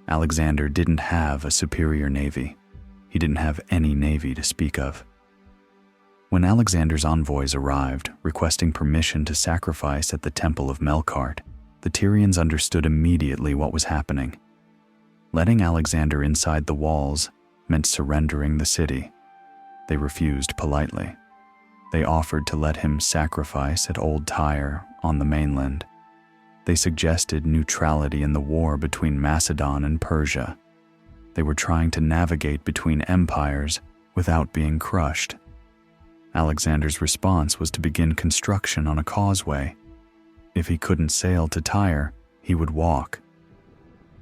A: Alexander didn't have a superior navy. He didn't have any navy to speak of. When Alexander's envoys arrived, requesting permission to sacrifice at the temple of Melkart, the Tyrians understood immediately what was happening. Letting Alexander inside the walls meant surrendering the city. They refused politely. They offered to let him sacrifice at Old Tyre on the mainland. They suggested neutrality in the war between Macedon and Persia. They were trying to navigate between empires without being crushed. Alexander's response was to begin construction on a causeway. If he couldn't sail to Tyre, he would walk.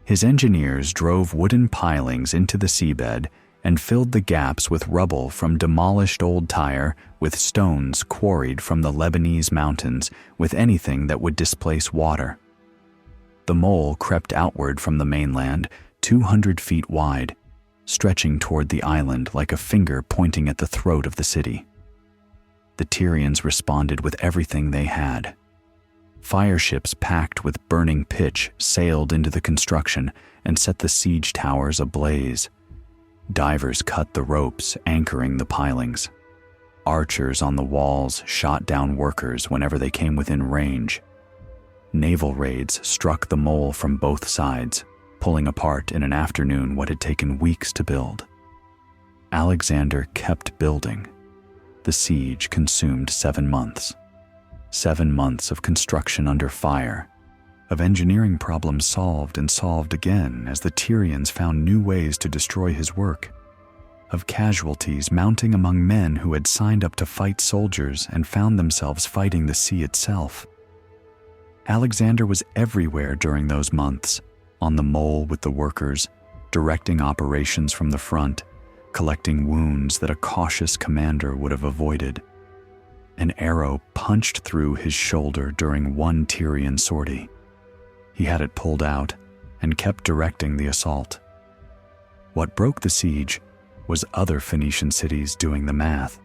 A: His engineers drove wooden pilings into the seabed and filled the gaps with rubble from demolished Old Tyre, with stones quarried from the Lebanese mountains, with anything that would displace water. The mole crept outward from the mainland, 200 feet wide, stretching toward the island like a finger pointing at the throat of the city. The Tyrians responded with everything they had. Fire ships packed with burning pitch sailed into the construction and set the siege towers ablaze. Divers cut the ropes anchoring the pilings. Archers on the walls shot down workers whenever they came within range. Naval raids struck the mole from both sides, pulling apart in an afternoon what had taken weeks to build. Alexander kept building. The siege consumed 7 months. 7 months of construction under fire. of engineering problems solved and solved again as the Tyrians found new ways to destroy his work, of casualties mounting among men who had signed up to fight soldiers and found themselves fighting the sea itself. Alexander was everywhere during those months, on the mole with the workers, directing operations from the front, collecting wounds that a cautious commander would have avoided. An arrow punched through his shoulder during one Tyrian sortie. He had it pulled out and kept directing the assault. What broke the siege was other Phoenician cities doing the math.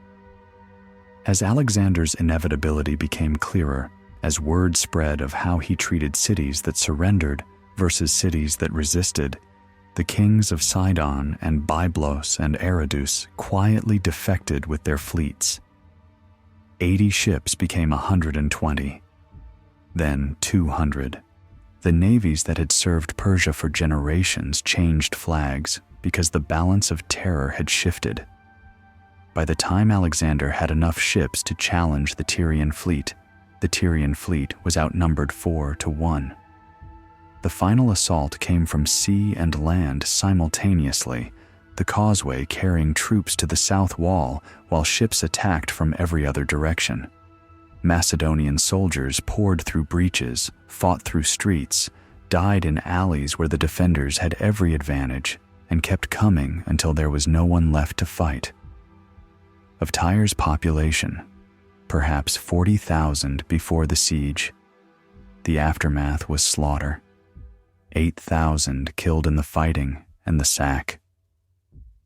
A: As Alexander's inevitability became clearer, as word spread of how he treated cities that surrendered versus cities that resisted, the kings of Sidon and Byblos and Eridu quietly defected with their fleets. 80 ships became 120, then 200. The navies that had served Persia for generations changed flags because the balance of terror had shifted. By the time Alexander had enough ships to challenge the Tyrian fleet was outnumbered 4-1. The final assault came from sea and land simultaneously, the causeway carrying troops to the south wall while ships attacked from every other direction. Macedonian soldiers poured through breaches, fought through streets, died in alleys where the defenders had every advantage, and kept coming until there was no one left to fight. Of Tyre's population, perhaps 40,000 before the siege, the aftermath was slaughter. 8,000 killed in the fighting and the sack.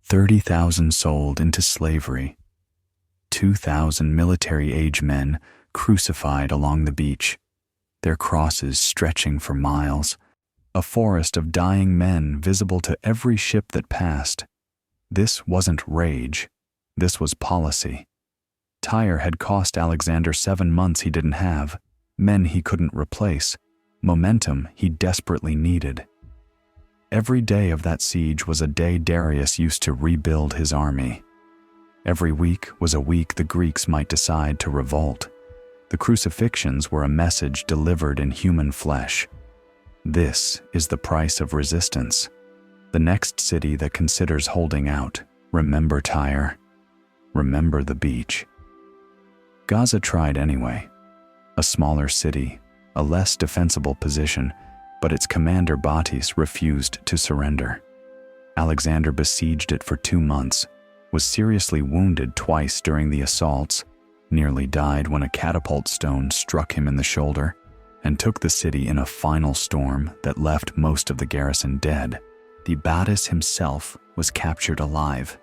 A: 30,000 sold into slavery. 2,000 military-age men crucified along the beach, their crosses stretching for miles. A forest of dying men visible to every ship that passed. This wasn't rage. This was policy. Tyre had cost Alexander 7 months he didn't have, men he couldn't replace, momentum he desperately needed. Every day of that siege was a day Darius used to rebuild his army. Every week was a week the Greeks might decide to revolt. The crucifixions were a message delivered in human flesh. This is the price of resistance. The next city that considers holding out, remember Tyre. Remember the beach. Gaza tried anyway. A smaller city, a less defensible position, but its commander Batis refused to surrender. Alexander besieged it for 2 months, was seriously wounded twice during the assaults, nearly died when a catapult stone struck him in the shoulder, and took the city in a final storm that left most of the garrison dead. The Batis himself was captured alive.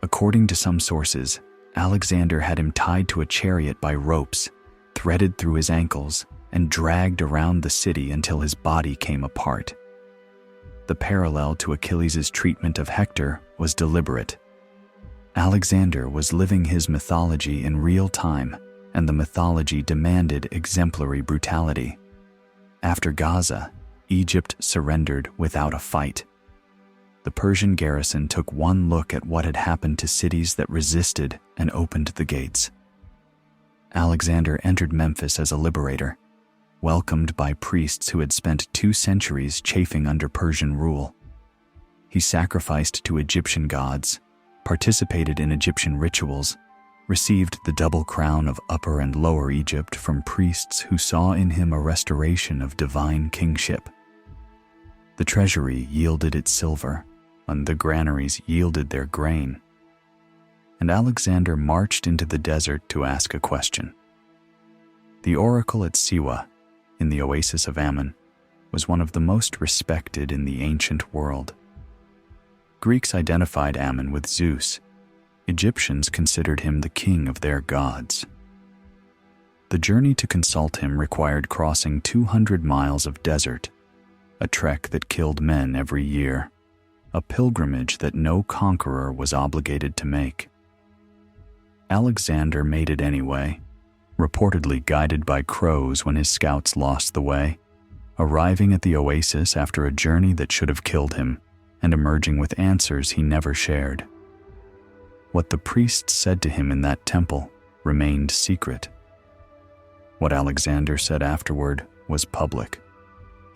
A: According to some sources, Alexander had him tied to a chariot by ropes, threaded through his ankles, and dragged around the city until his body came apart. The parallel to Achilles' treatment of Hector was deliberate. Alexander was living his mythology in real time, and the mythology demanded exemplary brutality. After Gaza, Egypt surrendered without a fight. The Persian garrison took one look at what had happened to cities that resisted and opened the gates. Alexander entered Memphis as a liberator, welcomed by priests who had spent 2 centuries chafing under Persian rule. He sacrificed to Egyptian gods, participated in Egyptian rituals, received the double crown of Upper and Lower Egypt from priests who saw in him a restoration of divine kingship. The treasury yielded its silver, and the granaries yielded their grain. And Alexander marched into the desert to ask a question. The oracle at Siwa, in the oasis of Ammon, was one of the most respected in the ancient world. Greeks identified Ammon with Zeus. Egyptians considered him the king of their gods. The journey to consult him required crossing 200 miles of desert, a trek that killed men every year, a pilgrimage that no conqueror was obligated to make. Alexander made it anyway, reportedly guided by crows when his scouts lost the way, arriving at the oasis after a journey that should have killed him, and emerging with answers he never shared. What the priests said to him in that temple remained secret. What Alexander said afterward was public.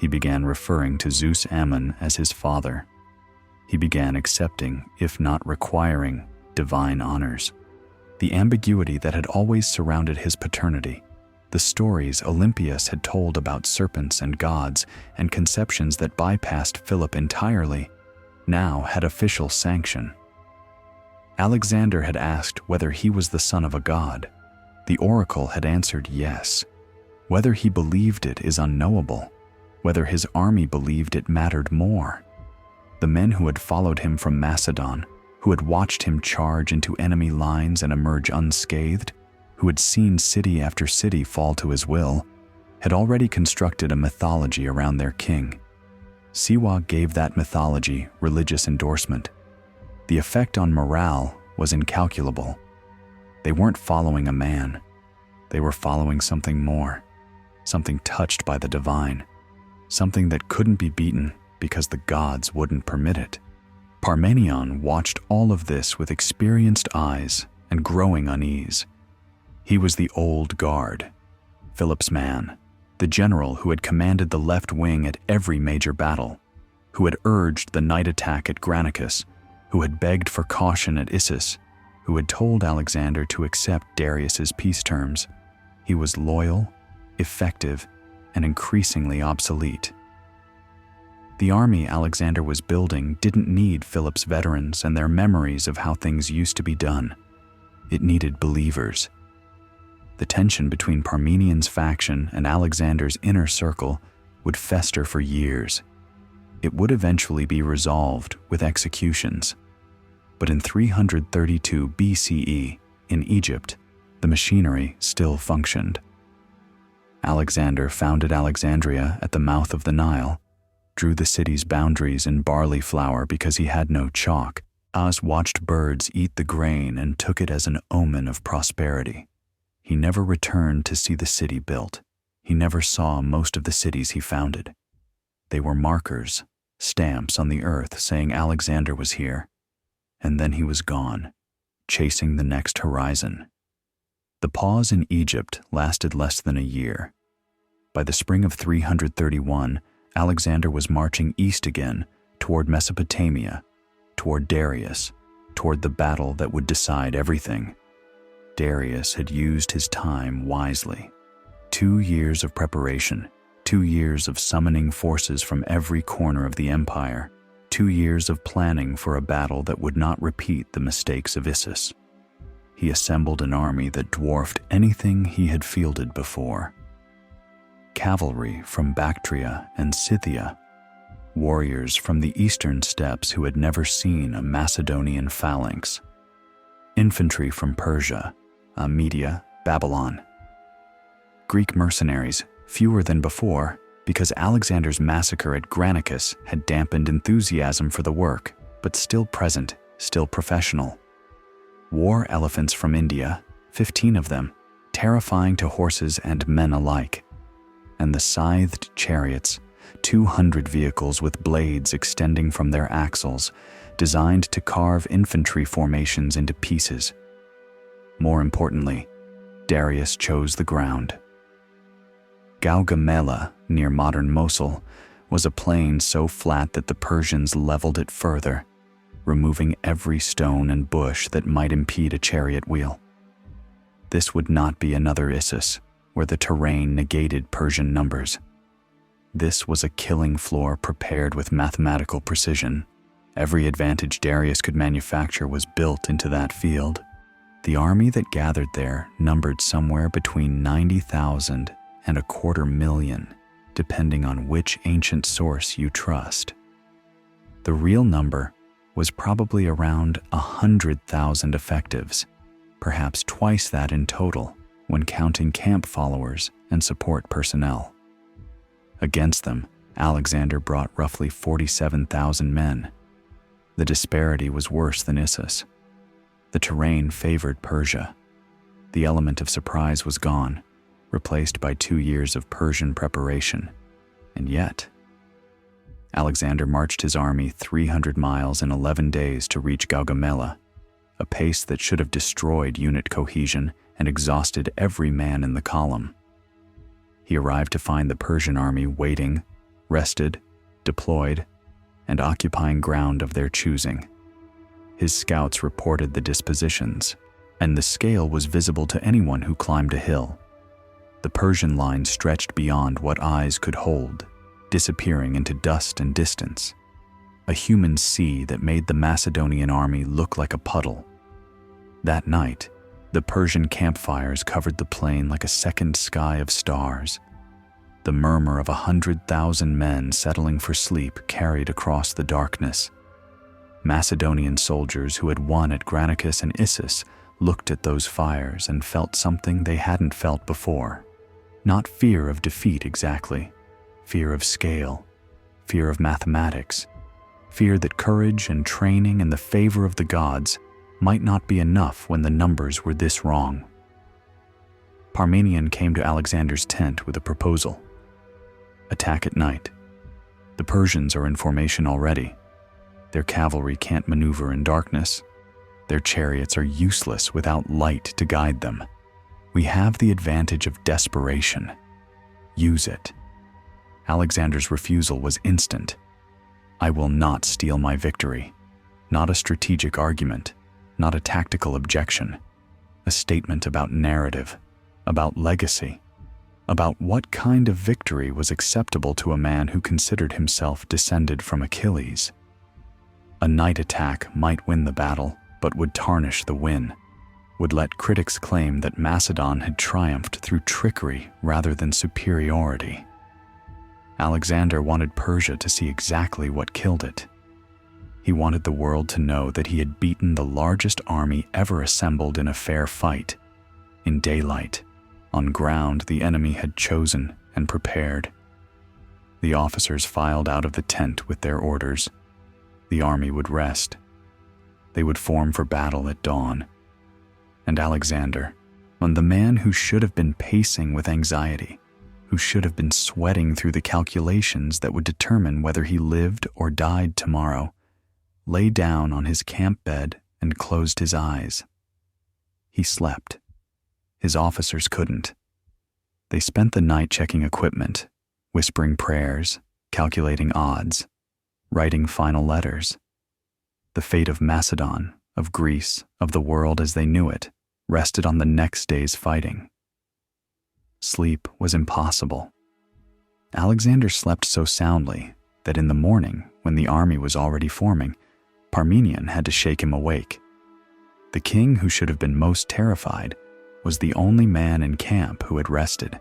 A: He began referring to Zeus Ammon as his father. He began accepting, if not requiring, divine honors. The ambiguity that had always surrounded his paternity, the stories Olympias had told about serpents and gods, and conceptions that bypassed Philip entirely, now had official sanction. Alexander had asked whether he was the son of a god. The oracle had answered yes. Whether he believed it is unknowable. Whether his army believed it mattered more. The men who had followed him from Macedon, who had watched him charge into enemy lines and emerge unscathed, who had seen city after city fall to his will, had already constructed a mythology around their king. Siwa gave that mythology religious endorsement. The effect on morale was incalculable. They weren't following a man. They were following something more, something touched by the divine, something that couldn't be beaten because the gods wouldn't permit it. Parmenion watched all of this with experienced eyes and growing unease. He was the old guard, Philip's man, the general who had commanded the left wing at every major battle, who had urged the night attack at Granicus, who had begged for caution at Issus, who had told Alexander to accept Darius's peace terms. He was loyal, effective, and increasingly obsolete. The army Alexander was building didn't need Philip's veterans and their memories of how things used to be done. It needed believers. The tension between Parmenion's faction and Alexander's inner circle would fester for years. It would eventually be resolved with executions. But in 332 BCE, in Egypt, the machinery still functioned. Alexander founded Alexandria at the mouth of the Nile, drew the city's boundaries in barley flour because he had no chalk. As watched birds eat the grain and took it as an omen of prosperity. He never returned to see the city built. He never saw most of the cities he founded. They were markers, stamps on the earth saying Alexander was here. And then he was gone, chasing the next horizon. The pause in Egypt lasted less than a year. By the spring of 331, Alexander was marching east again toward Mesopotamia, toward Darius, toward the battle that would decide everything. Darius had used his time wisely. 2 years of preparation, 2 years of summoning forces from every corner of the empire, 2 years of planning for a battle that would not repeat the mistakes of Issus. He assembled an army that dwarfed anything he had fielded before. Cavalry from Bactria and Scythia, warriors from the eastern steppes who had never seen a Macedonian phalanx, infantry from Persia, Media, Babylon. Greek mercenaries, fewer than before, because Alexander's massacre at Granicus had dampened enthusiasm for the work, but still present, still professional. War elephants from India, 15 of them, terrifying to horses and men alike. And the scythed chariots, 200 vehicles with blades extending from their axles, designed to carve infantry formations into pieces. More importantly, Darius chose the ground. Gaugamela, near modern Mosul, was a plain so flat that the Persians leveled it further, removing every stone and bush that might impede a chariot wheel. This would not be another Issus, where the terrain negated Persian numbers. This was a killing floor prepared with mathematical precision. Every advantage Darius could manufacture was built into that field. The army that gathered there numbered somewhere between 90,000 and 250,000, depending on which ancient source you trust. The real number was probably around 100,000 effectives, perhaps twice that in total when counting camp followers and support personnel. Against them, Alexander brought roughly 47,000 men. The disparity was worse than Issus. The terrain favored Persia. The element of surprise was gone, replaced by 2 years of Persian preparation. And yet, Alexander marched his army 300 miles in 11 days to reach Gaugamela, a pace that should have destroyed unit cohesion and exhausted every man in the column. He arrived to find the Persian army waiting, rested, deployed, and occupying ground of their choosing. His scouts reported the dispositions, and the scale was visible to anyone who climbed a hill. The Persian line stretched beyond what eyes could hold, disappearing into dust and distance, a human sea that made the Macedonian army look like a puddle. That night, the Persian campfires covered the plain like a second sky of stars. The murmur of 100,000 men settling for sleep carried across the darkness. Macedonian soldiers who had won at Granicus and Issus looked at those fires and felt something they hadn't felt before. Not fear of defeat exactly, fear of scale, fear of mathematics, fear that courage and training and the favor of the gods might not be enough when the numbers were this wrong. Parmenion came to Alexander's tent with a proposal. Attack at night. The Persians are in formation already. Their cavalry can't maneuver in darkness. Their chariots are useless without light to guide them. We have the advantage of desperation. Use it. Alexander's refusal was instant. I will not steal my victory. Not a strategic argument, not a tactical objection. A statement about narrative, about legacy, about what kind of victory was acceptable to a man who considered himself descended from Achilles. A night attack might win the battle, but would tarnish the win, would let critics claim that Macedon had triumphed through trickery rather than superiority. Alexander wanted Persia to see exactly what killed it. He wanted the world to know that he had beaten the largest army ever assembled in a fair fight, in daylight, on ground the enemy had chosen and prepared. The officers filed out of the tent with their orders. The army would rest. They would form for battle at dawn. And Alexander, when the man who should have been pacing with anxiety, who should have been sweating through the calculations that would determine whether he lived or died tomorrow, lay down on his camp bed and closed his eyes. He slept. His officers couldn't. They spent the night checking equipment, whispering prayers, calculating odds, writing final letters. The fate of Macedon, of Greece, of the world as they knew it, rested on the next day's fighting. Sleep was impossible. Alexander slept so soundly that in the morning, when the army was already forming, Parmenion had to shake him awake. The king who should have been most terrified was the only man in camp who had rested.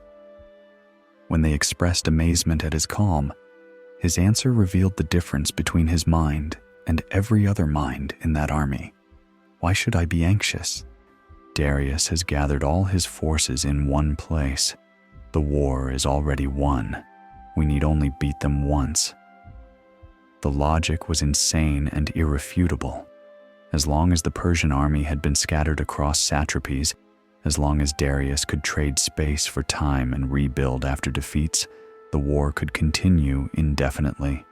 A: When they expressed amazement at his calm, his answer revealed the difference between his mind and every other mind in that army. Why should I be anxious? Darius has gathered all his forces in one place. The war is already won. We need only beat them once. The logic was insane and irrefutable. As long as the Persian army had been scattered across satrapies, as long as Darius could trade space for time and rebuild after defeats, the war could continue indefinitely.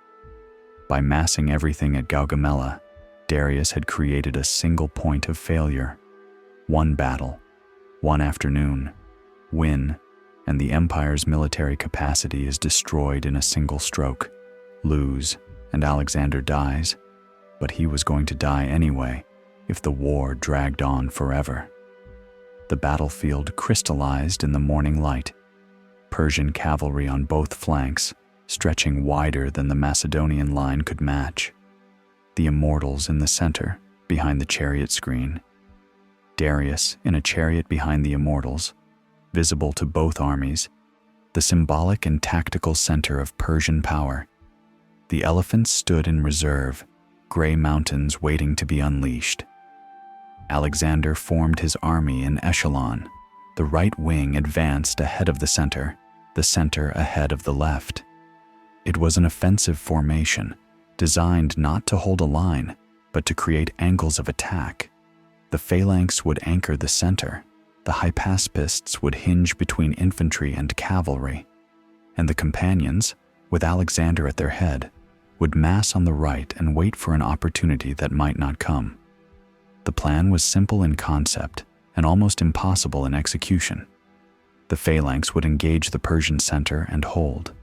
A: By massing everything at Gaugamela, Darius had created a single point of failure. One battle, one afternoon, win, and the empire's military capacity is destroyed in a single stroke. Lose, and Alexander dies, but he was going to die anyway if the war dragged on forever. The battlefield crystallized in the morning light, Persian cavalry on both flanks, stretching wider than the Macedonian line could match. The immortals in the center, behind the chariot screen. Darius in a chariot behind the immortals, visible to both armies, the symbolic and tactical center of Persian power. The elephants stood in reserve, gray mountains waiting to be unleashed. Alexander formed his army in echelon. The right wing advanced ahead of the center ahead of the left. It was an offensive formation, designed not to hold a line, but to create angles of attack. The phalanx would anchor the center, the hypaspists would hinge between infantry and cavalry, and the companions, with Alexander at their head, would mass on the right and wait for an opportunity that might not come. The plan was simple in concept and almost impossible in execution. The phalanx would engage the Persian center and hold.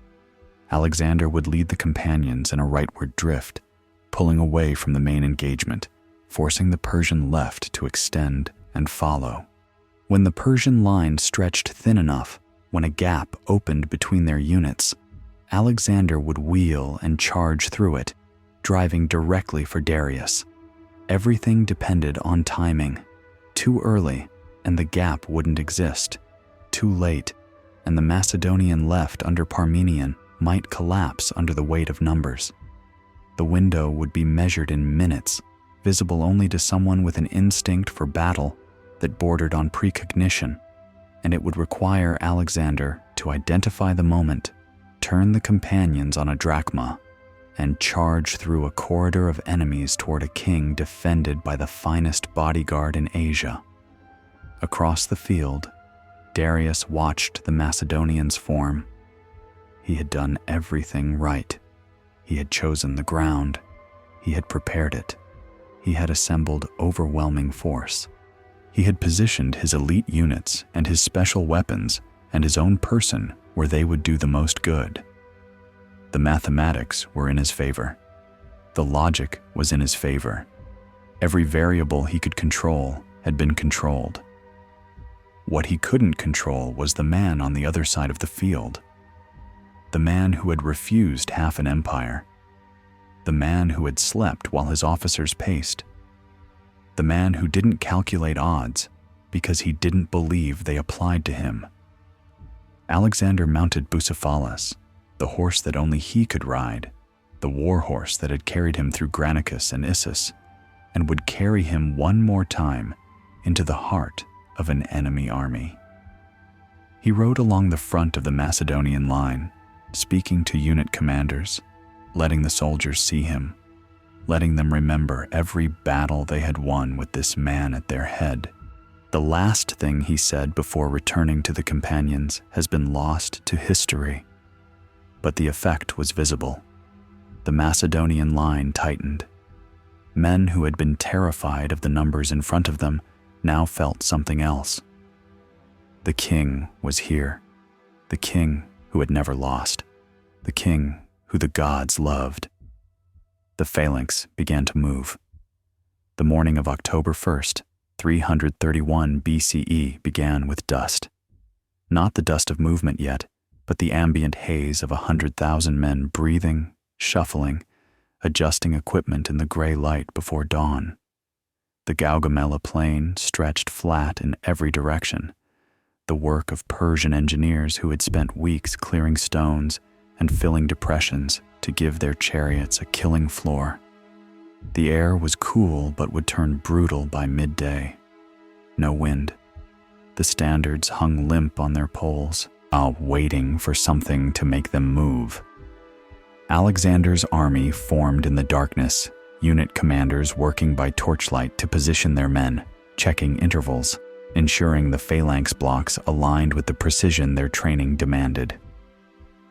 A: Alexander would lead the companions in a rightward drift, pulling away from the main engagement, forcing the Persian left to extend and follow. When the Persian line stretched thin enough, when a gap opened between their units, Alexander would wheel and charge through it, driving directly for Darius. Everything depended on timing. Too early, and the gap wouldn't exist. Too late, and the Macedonian left under Parmenion might collapse under the weight of numbers. The window would be measured in minutes, visible only to someone with an instinct for battle that bordered on precognition, and it would require Alexander to identify the moment, turn the companions on a drachma, and charge through a corridor of enemies toward a king defended by the finest bodyguard in Asia. Across the field, Darius watched the Macedonians form. He had done everything right. He had chosen the ground. He had prepared it. He had assembled overwhelming force. He had positioned his elite units and his special weapons and his own person where they would do the most good. The mathematics were in his favor. The logic was in his favor. Every variable he could control had been controlled. What he couldn't control was the man on the other side of the field. The man who had refused half an empire. The man who had slept while his officers paced. The man who didn't calculate odds because he didn't believe they applied to him. Alexander mounted Bucephalus, the horse that only he could ride, the war horse that had carried him through Granicus and Issus, and would carry him one more time into the heart of an enemy army. He rode along the front of the Macedonian line, speaking to unit commanders, letting the soldiers see him, letting them remember every battle they had won with this man at their head. The last thing he said before returning to the companions has been lost to history. But the effect was visible. The Macedonian line tightened. Men who had been terrified of the numbers in front of them now felt something else. The king was here. The king who had never lost. The king who the gods loved. The phalanx began to move. The morning of October 1st, 331 BCE began with dust. Not the dust of movement yet, but the ambient haze of 100,000 men breathing, shuffling, adjusting equipment in the gray light before dawn. The Gaugamela plain stretched flat in every direction, the work of Persian engineers who had spent weeks clearing stones and filling depressions to give their chariots a killing floor. The air was cool but would turn brutal by midday. No wind. The standards hung limp on their poles, waiting for something to make them move. Alexander's army formed in the darkness, unit commanders working by torchlight to position their men, checking intervals, ensuring the phalanx blocks aligned with the precision their training demanded.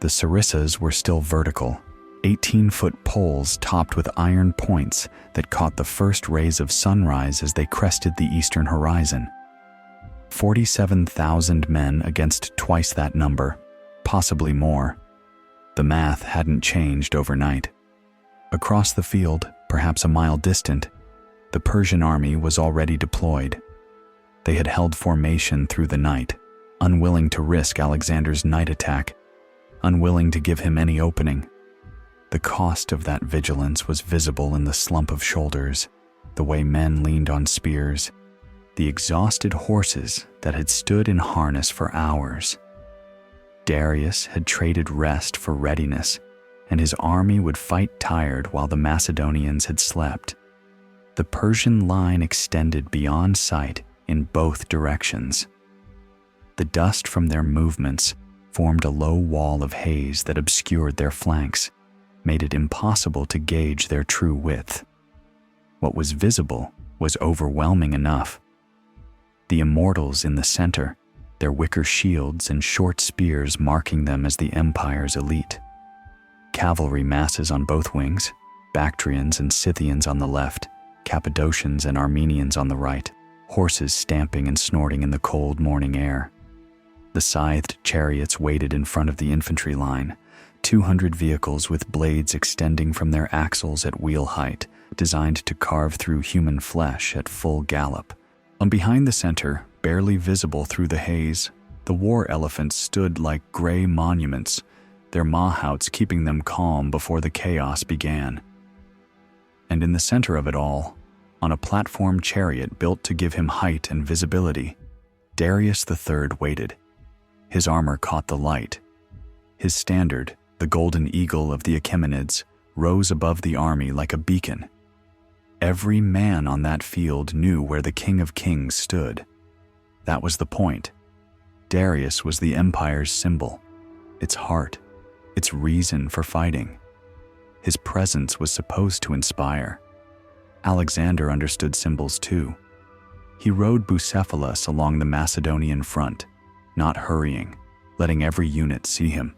A: The sarissas were still vertical, 18-foot poles topped with iron points that caught the first rays of sunrise as they crested the eastern horizon. 47,000 men against twice that number, possibly more. The math hadn't changed overnight. Across the field, perhaps a mile distant, the Persian army was already deployed. They had held formation through the night, unwilling to risk Alexander's night attack, unwilling to give him any opening. The cost of that vigilance was visible in the slump of shoulders, the way men leaned on spears, the exhausted horses that had stood in harness for hours. Darius had traded rest for readiness, and his army would fight tired while the Macedonians had slept. The Persian line extended beyond sight in both directions. The dust from their movements formed a low wall of haze that obscured their flanks, made it impossible to gauge their true width. What was visible was overwhelming enough. The immortals in the center, their wicker shields and short spears marking them as the empire's elite. Cavalry masses on both wings, Bactrians and Scythians on the left, Cappadocians and Armenians on the right, horses stamping and snorting in the cold morning air. The scythed chariots waited in front of the infantry line, 200 vehicles with blades extending from their axles at wheel height, designed to carve through human flesh at full gallop. And behind the center, barely visible through the haze, the war elephants stood like gray monuments, their mahouts keeping them calm before the chaos began. And in the center of it all, on a platform chariot built to give him height and visibility, Darius III waited. His armor caught the light. His standard, the golden eagle of the Achaemenids, rose above the army like a beacon. Every man on that field knew where the King of Kings stood. That was the point. Darius was the empire's symbol, its heart, its reason for fighting. His presence was supposed to inspire. Alexander understood symbols too. He rode Bucephalus along the Macedonian front, not hurrying, letting every unit see him,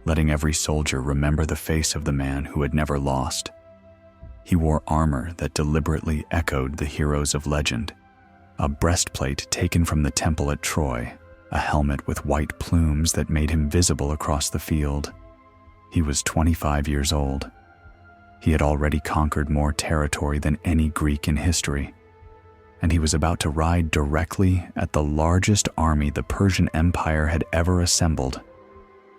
A: letting every soldier remember the face of the man who had never lost. He wore armor that deliberately echoed the heroes of legend, a breastplate taken from the temple at Troy, a helmet with white plumes that made him visible across the field. He was 25 years old. He had already conquered more territory than any Greek in history, and he was about to ride directly at the largest army the Persian Empire had ever assembled.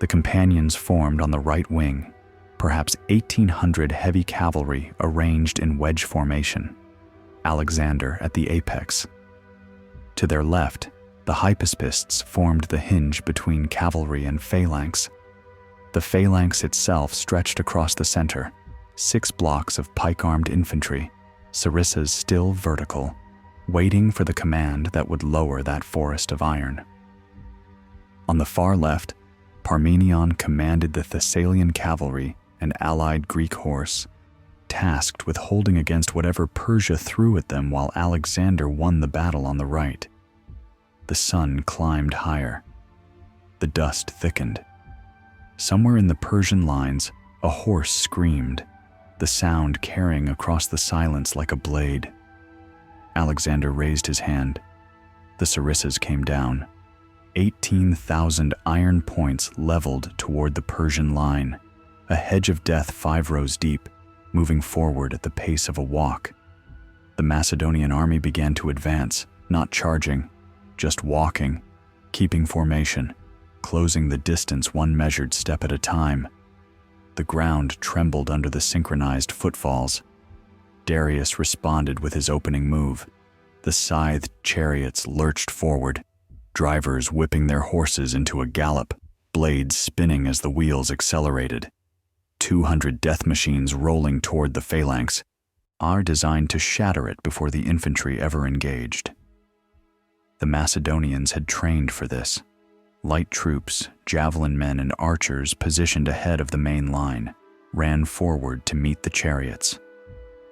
A: The companions formed on the right wing, perhaps 1,800 heavy cavalry arranged in wedge formation, Alexander at the apex. To their left, the hypaspists formed the hinge between cavalry and phalanx. The phalanx itself stretched across the center, 6 blocks of pike-armed infantry, sarissas still vertical, waiting for the command that would lower that forest of iron. On the far left, Parmenion commanded the Thessalian cavalry and allied Greek horse, tasked with holding against whatever Persia threw at them while Alexander won the battle on the right. The sun climbed higher. The dust thickened. Somewhere in the Persian lines, a horse screamed, the sound carrying across the silence like a blade. Alexander raised his hand. The sarissas came down. 18,000 iron points leveled toward the Persian line, a hedge of death 5 rows deep, moving forward at the pace of a walk. The Macedonian army began to advance, not charging, just walking, keeping formation, closing the distance one measured step at a time. The ground trembled under the synchronized footfalls. Darius responded with his opening move. The scythed chariots lurched forward, drivers whipping their horses into a gallop, blades spinning as the wheels accelerated. 200 death machines rolling toward the phalanx are designed to shatter it before the infantry ever engaged. The Macedonians had trained for this. Light troops, javelin men, and archers positioned ahead of the main line ran forward to meet the chariots.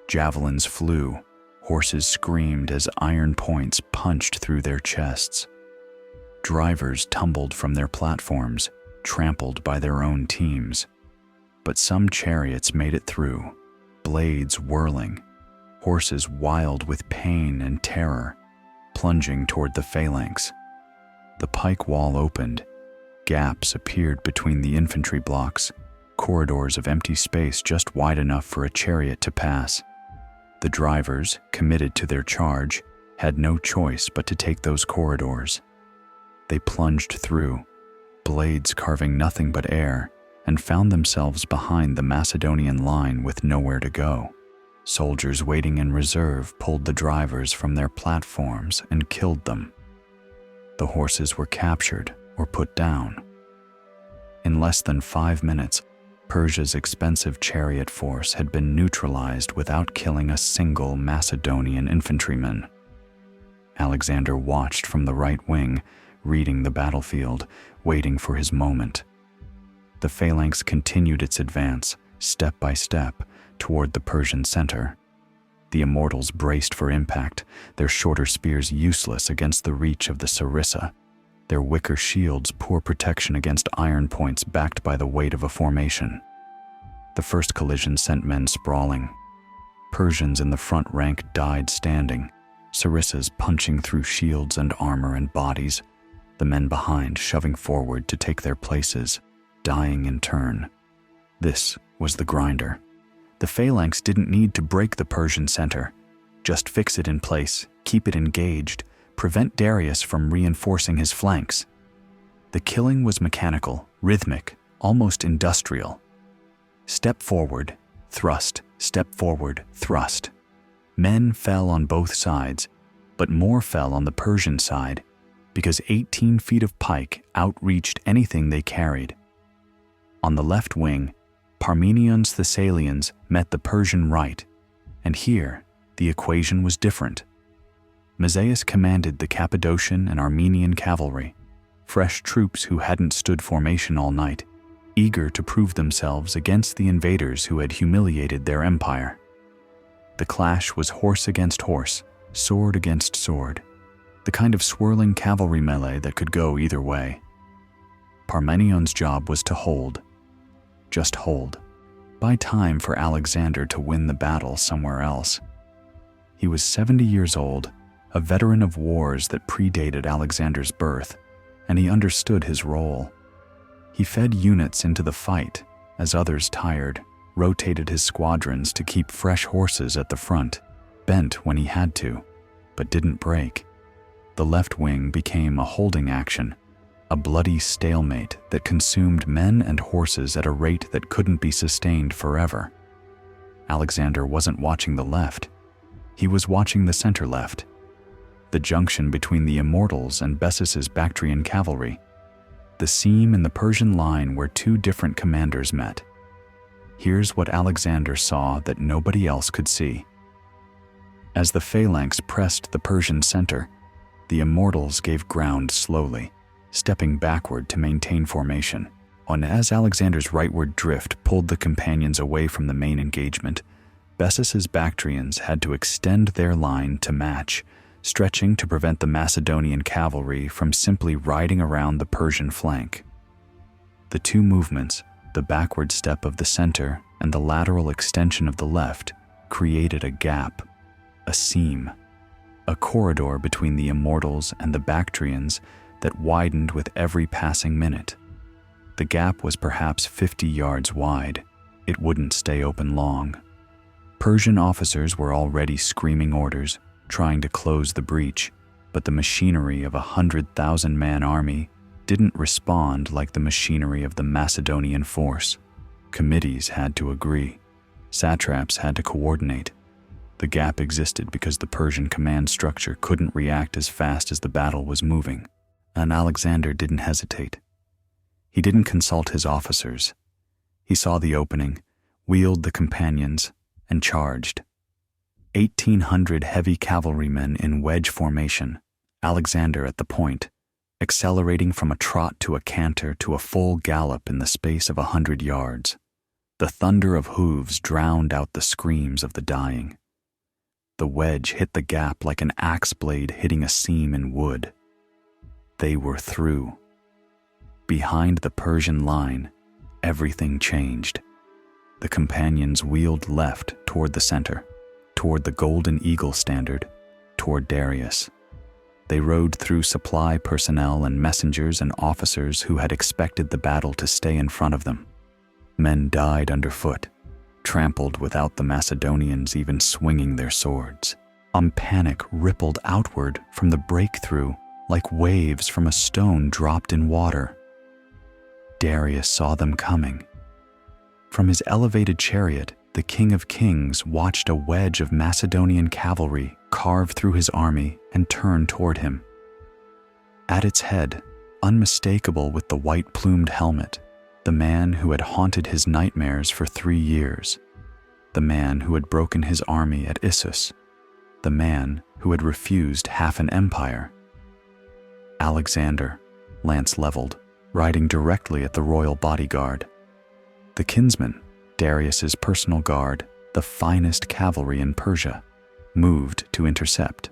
A: Javelins flew, horses screamed as iron points punched through their chests. Drivers tumbled from their platforms, trampled by their own teams. But some chariots made it through, blades whirling, horses wild with pain and terror, plunging toward the phalanx. The pike wall opened. Gaps appeared between the infantry blocks, corridors of empty space just wide enough for a chariot to pass. The drivers, committed to their charge, had no choice but to take those corridors. They plunged through, blades carving nothing but air, and found themselves behind the Macedonian line with nowhere to go. Soldiers waiting in reserve pulled the drivers from their platforms and killed them. The horses were captured or put down. In less than 5 minutes, Persia's expensive chariot force had been neutralized without killing a single Macedonian infantryman. Alexander watched from the right wing, reading the battlefield, waiting for his moment. The phalanx continued its advance, step by step, toward the Persian center. The immortals braced for impact, their shorter spears useless against the reach of the sarissa, their wicker shields poor protection against iron points backed by the weight of a formation. The first collision sent men sprawling. Persians in the front rank died standing, sarissas punching through shields and armor and bodies. the men behind shoving forward to take their places, dying in turn. This was the grinder. The phalanx didn't need to break the Persian center, just fix it in place, keep it engaged, prevent Darius from reinforcing his flanks. The killing was mechanical, rhythmic, almost industrial. Step forward, thrust, step forward, thrust. Men fell on both sides, but more fell on the Persian side, because 18 feet of pike outreached anything they carried. On the left wing, Parmenions Thessalians met the Persian right, and here the equation was different. Mazaeus commanded the Cappadocian and Armenian cavalry, fresh troops who hadn't stood formation all night, eager to prove themselves against the invaders who had humiliated their empire. The clash was horse against horse, sword against sword, the kind of swirling cavalry melee that could go either way. Parmenion's job was to hold. Just hold. Buy time for Alexander to win the battle somewhere else. He was 70 years old, a veteran of wars that predated Alexander's birth, and he understood his role. He fed units into the fight as others tired, rotated his squadrons to keep fresh horses at the front, bent when he had to, but didn't break. The left wing became a holding action, a bloody stalemate that consumed men and horses at a rate that couldn't be sustained forever. Alexander wasn't watching the left. He was watching the center left, the junction between the Immortals and Bessus's Bactrian cavalry, the seam in the Persian line where two different commanders met. Here's what Alexander saw that nobody else could see. As the phalanx pressed the Persian center, the Immortals gave ground slowly, stepping backward to maintain formation. And as Alexander's rightward drift pulled the companions away from the main engagement, Bessus's Bactrians had to extend their line to match, stretching to prevent the Macedonian cavalry from simply riding around the Persian flank. The two movements, the backward step of the center and the lateral extension of the left, created a gap, a seam, a corridor between the Immortals and the Bactrians that widened with every passing minute. The gap was perhaps 50 yards wide. It wouldn't stay open long. Persian officers were already screaming orders, trying to close the breach, but the machinery of a 100,000-man army didn't respond like the machinery of the Macedonian force. Committees had to agree. Satraps had to coordinate. The gap existed because the Persian command structure couldn't react as fast as the battle was moving, and Alexander didn't hesitate. He didn't consult his officers. He saw the opening, wheeled the companions, and charged. 1,800 heavy cavalrymen in wedge formation, Alexander at the point, accelerating from a trot to a canter to a full gallop in the space of 100 yards. The thunder of hooves drowned out the screams of the dying. The wedge hit the gap like an axe blade hitting a seam in wood. They were through. Behind the Persian line, everything changed. The companions wheeled left toward the center, toward the Golden Eagle standard, toward Darius. They rode through supply personnel and messengers and officers who had expected the battle to stay in front of them. Men died underfoot, trampled without the Macedonians even swinging their swords. Panic rippled outward from the breakthrough like waves from a stone dropped in water. Darius saw them coming. From his elevated chariot, the King of Kings watched a wedge of Macedonian cavalry carve through his army and turn toward him. At its head, unmistakable with the white-plumed helmet, the man who had haunted his nightmares for 3 years, the man who had broken his army at Issus, the man who had refused half an empire. Alexander, lance leveled, riding directly at the royal bodyguard. The kinsman, Darius's personal guard, the finest cavalry in Persia, moved to intercept.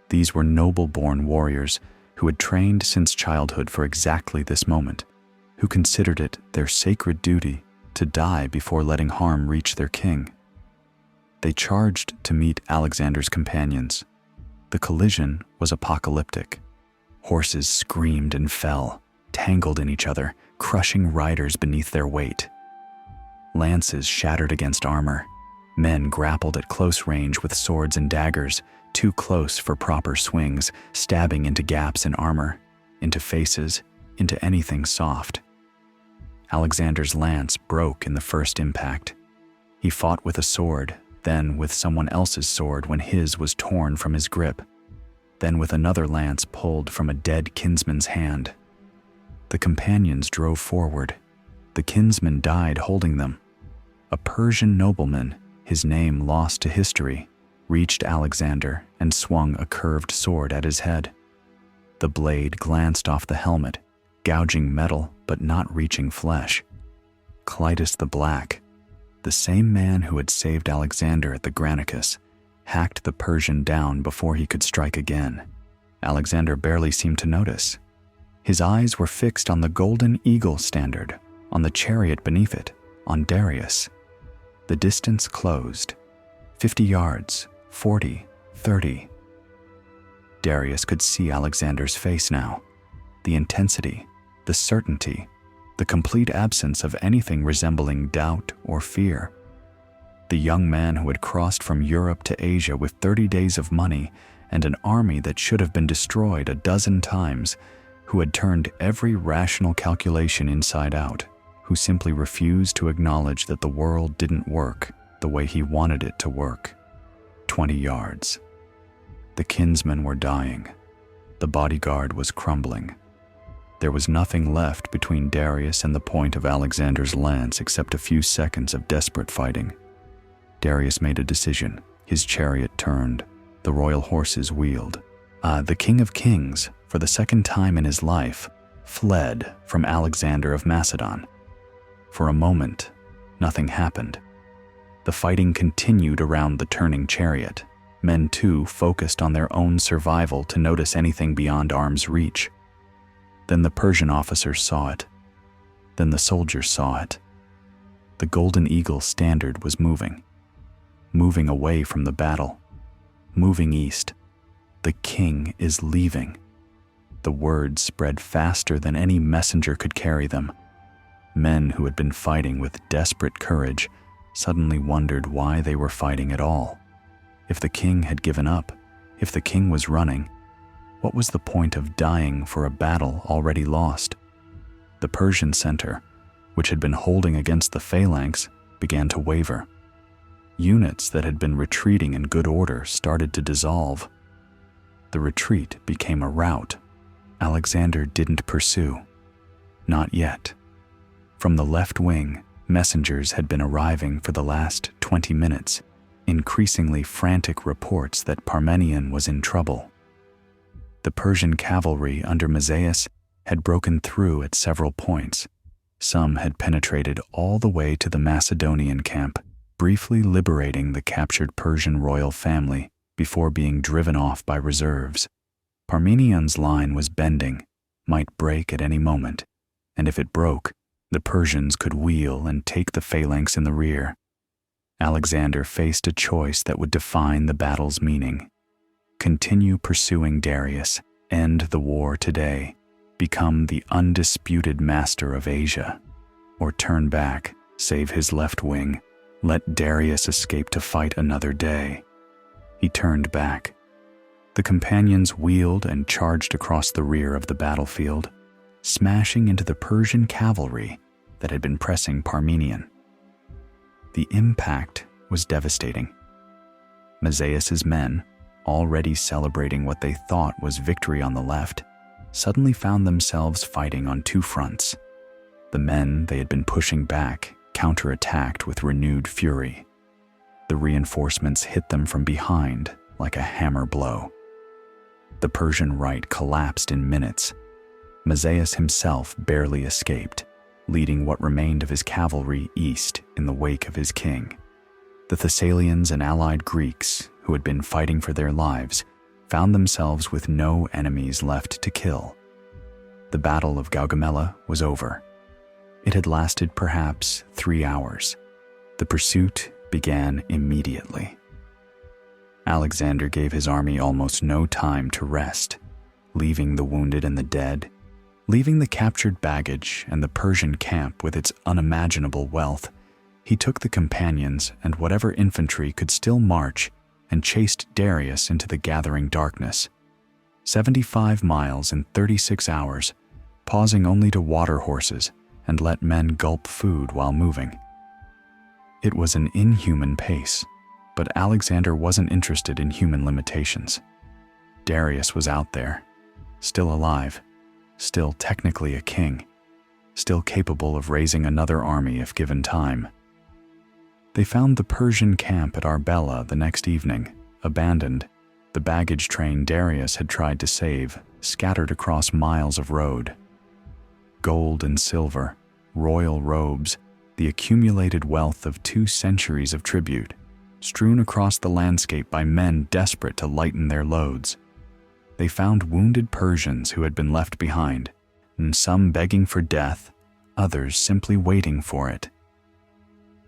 A: These were noble-born warriors who had trained since childhood for exactly this moment, who considered it their sacred duty to die before letting harm reach their king. They charged to meet Alexander's companions. The collision was apocalyptic. Horses screamed and fell, tangled in each other, crushing riders beneath their weight. Lances shattered against armor. Men grappled at close range with swords and daggers, too close for proper swings, stabbing into gaps in armor, into faces, into anything soft. Alexander's lance broke in the first impact. He fought with a sword, then with someone else's sword when his was torn from his grip, then with another lance pulled from a dead kinsman's hand. The companions drove forward. The kinsman died holding them. A Persian nobleman, his name lost to history, reached Alexander and swung a curved sword at his head. The blade glanced off the helmet, gouging metal but not reaching flesh. Clitus the Black, the same man who had saved Alexander at the Granicus, hacked the Persian down before he could strike again. Alexander barely seemed to notice. His eyes were fixed on the golden eagle standard, on the chariot beneath it, on Darius. The distance closed. 50 yards, 40, 30. Darius could see Alexander's face now. The intensity, the certainty, the complete absence of anything resembling doubt or fear. The young man who had crossed from Europe to Asia with 30 days of money and an army that should have been destroyed a dozen times, who had turned every rational calculation inside out, who simply refused to acknowledge that the world didn't work the way he wanted it to work. 20 yards. The kinsmen were dying. The bodyguard was crumbling. There was nothing left between Darius and the point of Alexander's lance except a few seconds of desperate fighting. Darius made a decision. His chariot turned. The royal horses wheeled. The King of Kings, for the second time in his life, fled from Alexander of Macedon. For a moment, nothing happened. The fighting continued around the turning chariot. Men too focused on their own survival to notice anything beyond arm's reach. Then the Persian officers saw it. Then the soldiers saw it. The golden eagle standard was moving away from the battle, moving east. The king is leaving. The words spread faster than any messenger could carry them. Men who had been fighting with desperate courage suddenly wondered why they were fighting at all. If the king had given up, if the king was running, what was the point of dying for a battle already lost? The Persian center, which had been holding against the phalanx, began to waver. Units that had been retreating in good order started to dissolve. The retreat became a rout. Alexander didn't pursue. Not yet. From the left wing, messengers had been arriving for the last 20 minutes, increasingly frantic reports that Parmenion was in trouble. The Persian cavalry under Mazaeus had broken through at several points. Some had penetrated all the way to the Macedonian camp, briefly liberating the captured Persian royal family before being driven off by reserves. Parmenion's line was bending, might break at any moment, and if it broke, the Persians could wheel and take the phalanx in the rear. Alexander faced a choice that would define the battle's meaning. Continue pursuing Darius, end the war today, become the undisputed master of Asia, or turn back, save his left wing, let Darius escape to fight another day. He turned back. The companions wheeled and charged across the rear of the battlefield, smashing into the Persian cavalry that had been pressing Parmenion. The impact was devastating. Mazaeus's men, already celebrating what they thought was victory on the left, suddenly found themselves fighting on two fronts. The men they had been pushing back counterattacked with renewed fury. The reinforcements hit them from behind like a hammer blow. The Persian right collapsed in minutes. Mazaeus himself barely escaped, leading what remained of his cavalry east in the wake of his king. The Thessalians and allied Greeks, who had been fighting for their lives, found themselves with no enemies left to kill. The Battle of Gaugamela was over. It had lasted perhaps 3 hours. The pursuit began immediately. Alexander gave his army almost no time to rest. leaving the wounded and the dead, leaving the captured baggage and the Persian camp with its unimaginable wealth. He took the companions and whatever infantry could still march and chased Darius into the gathering darkness. 75 miles in 36 hours, pausing only to water horses and let men gulp food while moving. It was an inhuman pace, but Alexander wasn't interested in human limitations. Darius was out there, still alive, still technically a king, still capable of raising another army if given time. They found the Persian camp at Arbela the next evening, abandoned, the baggage train Darius had tried to save, scattered across miles of road. Gold and silver, royal robes, the accumulated wealth of 2 centuries of tribute, strewn across the landscape by men desperate to lighten their loads. They found wounded Persians who had been left behind, and some begging for death, others simply waiting for it.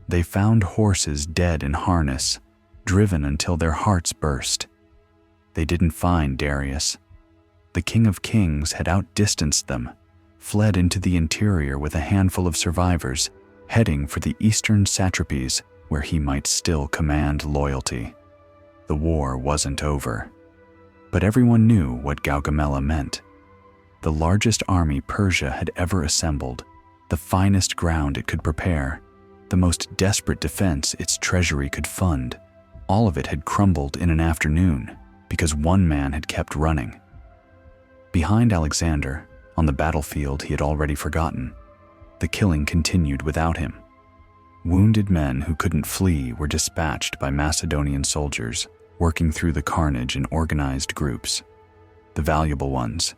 A: They found horses dead in harness, driven until their hearts burst. They didn't find Darius. The King of Kings had outdistanced them, fled into the interior with a handful of survivors, heading for the eastern satrapies where he might still command loyalty. The war wasn't over. But everyone knew what Gaugamela meant. The largest army Persia had ever assembled, the finest ground it could prepare, the most desperate defense its treasury could fund. All of it had crumbled in an afternoon because one man had kept running. Behind Alexander, on the battlefield he had already forgotten, the killing continued without him. Wounded men who couldn't flee were dispatched by Macedonian soldiers, working through the carnage in organized groups. The valuable ones,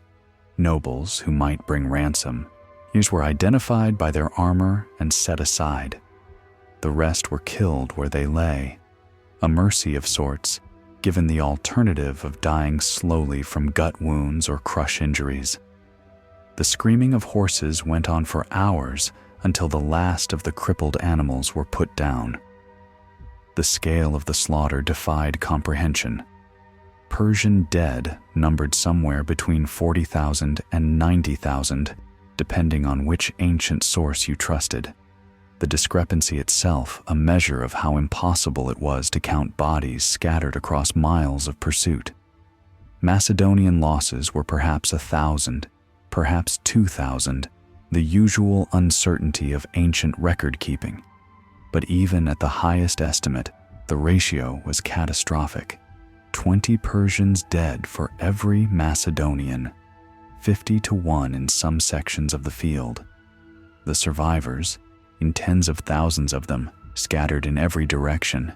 A: nobles who might bring ransom, these were identified by their armor and set aside. The rest were killed where they lay, a mercy of sorts, given the alternative of dying slowly from gut wounds or crush injuries. The screaming of horses went on for hours until the last of the crippled animals were put down. The scale of the slaughter defied comprehension. Persian dead numbered somewhere between 40,000 and 90,000, depending on which ancient source you trusted. The discrepancy itself a measure of how impossible it was to count bodies scattered across miles of pursuit. Macedonian losses were perhaps 1,000, perhaps 2,000, the usual uncertainty of ancient record-keeping. But even at the highest estimate, the ratio was catastrophic. 20 Persians dead for every Macedonian, 50 to 1 in some sections of the field. The survivors, in tens of thousands of them, scattered in every direction.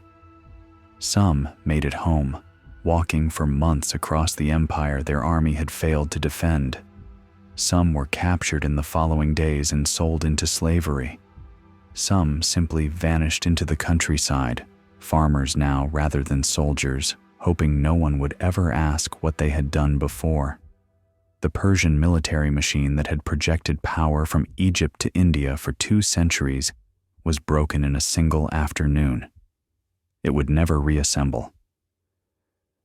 A: Some made it home, walking for months across the empire their army had failed to defend. Some were captured in the following days and sold into slavery. Some simply vanished into the countryside, farmers now rather than soldiers, hoping no one would ever ask what they had done before. The Persian military machine that had projected power from Egypt to India for 2 centuries was broken in a single afternoon. It would never reassemble.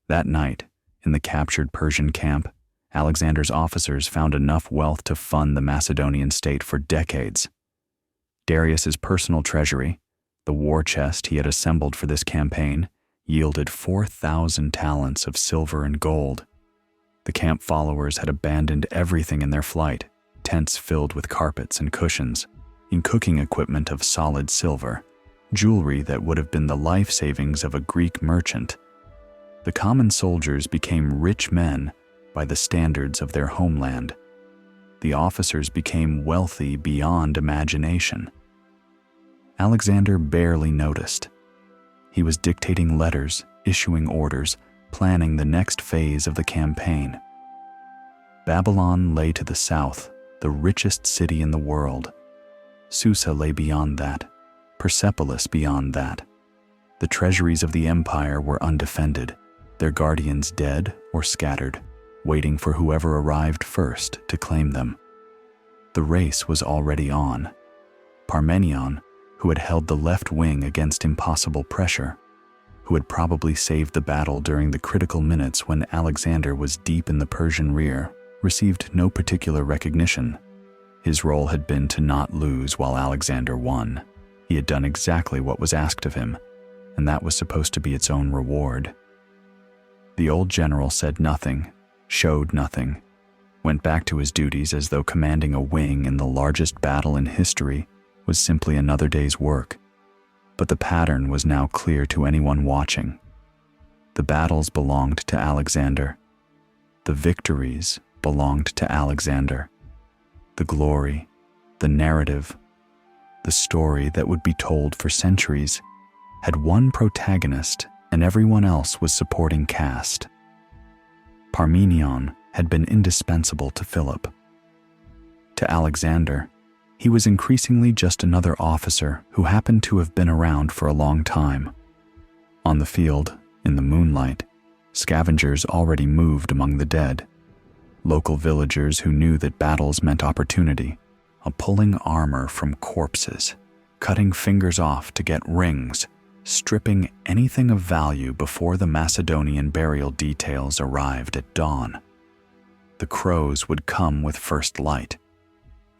A: That night, in the captured Persian camp, Alexander's officers found enough wealth to fund the Macedonian state for decades. Darius's personal treasury, the war chest he had assembled for this campaign, yielded 4,000 talents of silver and gold. The camp followers had abandoned everything in their flight, tents filled with carpets and cushions, in cooking equipment of solid silver, jewelry that would have been the life savings of a Greek merchant. The common soldiers became rich men by the standards of their homeland. The officers became wealthy beyond imagination. Alexander barely noticed. He was dictating letters, issuing orders, planning the next phase of the campaign. Babylon lay to the south, the richest city in the world. Susa lay beyond that, Persepolis beyond that. The treasuries of the empire were undefended, their guardians dead or scattered, waiting for whoever arrived first to claim them. The race was already on. Parmenion, who had held the left wing against impossible pressure, who had probably saved the battle during the critical minutes when Alexander was deep in the Persian rear, received no particular recognition. His role had been to not lose while Alexander won. He had done exactly what was asked of him, and that was supposed to be its own reward. The old general said nothing, showed nothing, went back to his duties as though commanding a wing in the largest battle in history was simply another day's work. But the pattern was now clear to anyone watching. The battles belonged to Alexander. The victories belonged to Alexander. The glory, the narrative, the story that would be told for centuries had one protagonist and everyone else was supporting cast. Parmenion had been indispensable to Philip. To Alexander, he was increasingly just another officer who happened to have been around for a long time. On the field, in the moonlight, scavengers already moved among the dead. Local villagers who knew that battles meant opportunity, pulling armor from corpses, cutting fingers off to get rings, stripping anything of value before the Macedonian burial details arrived at dawn. The crows would come with first light.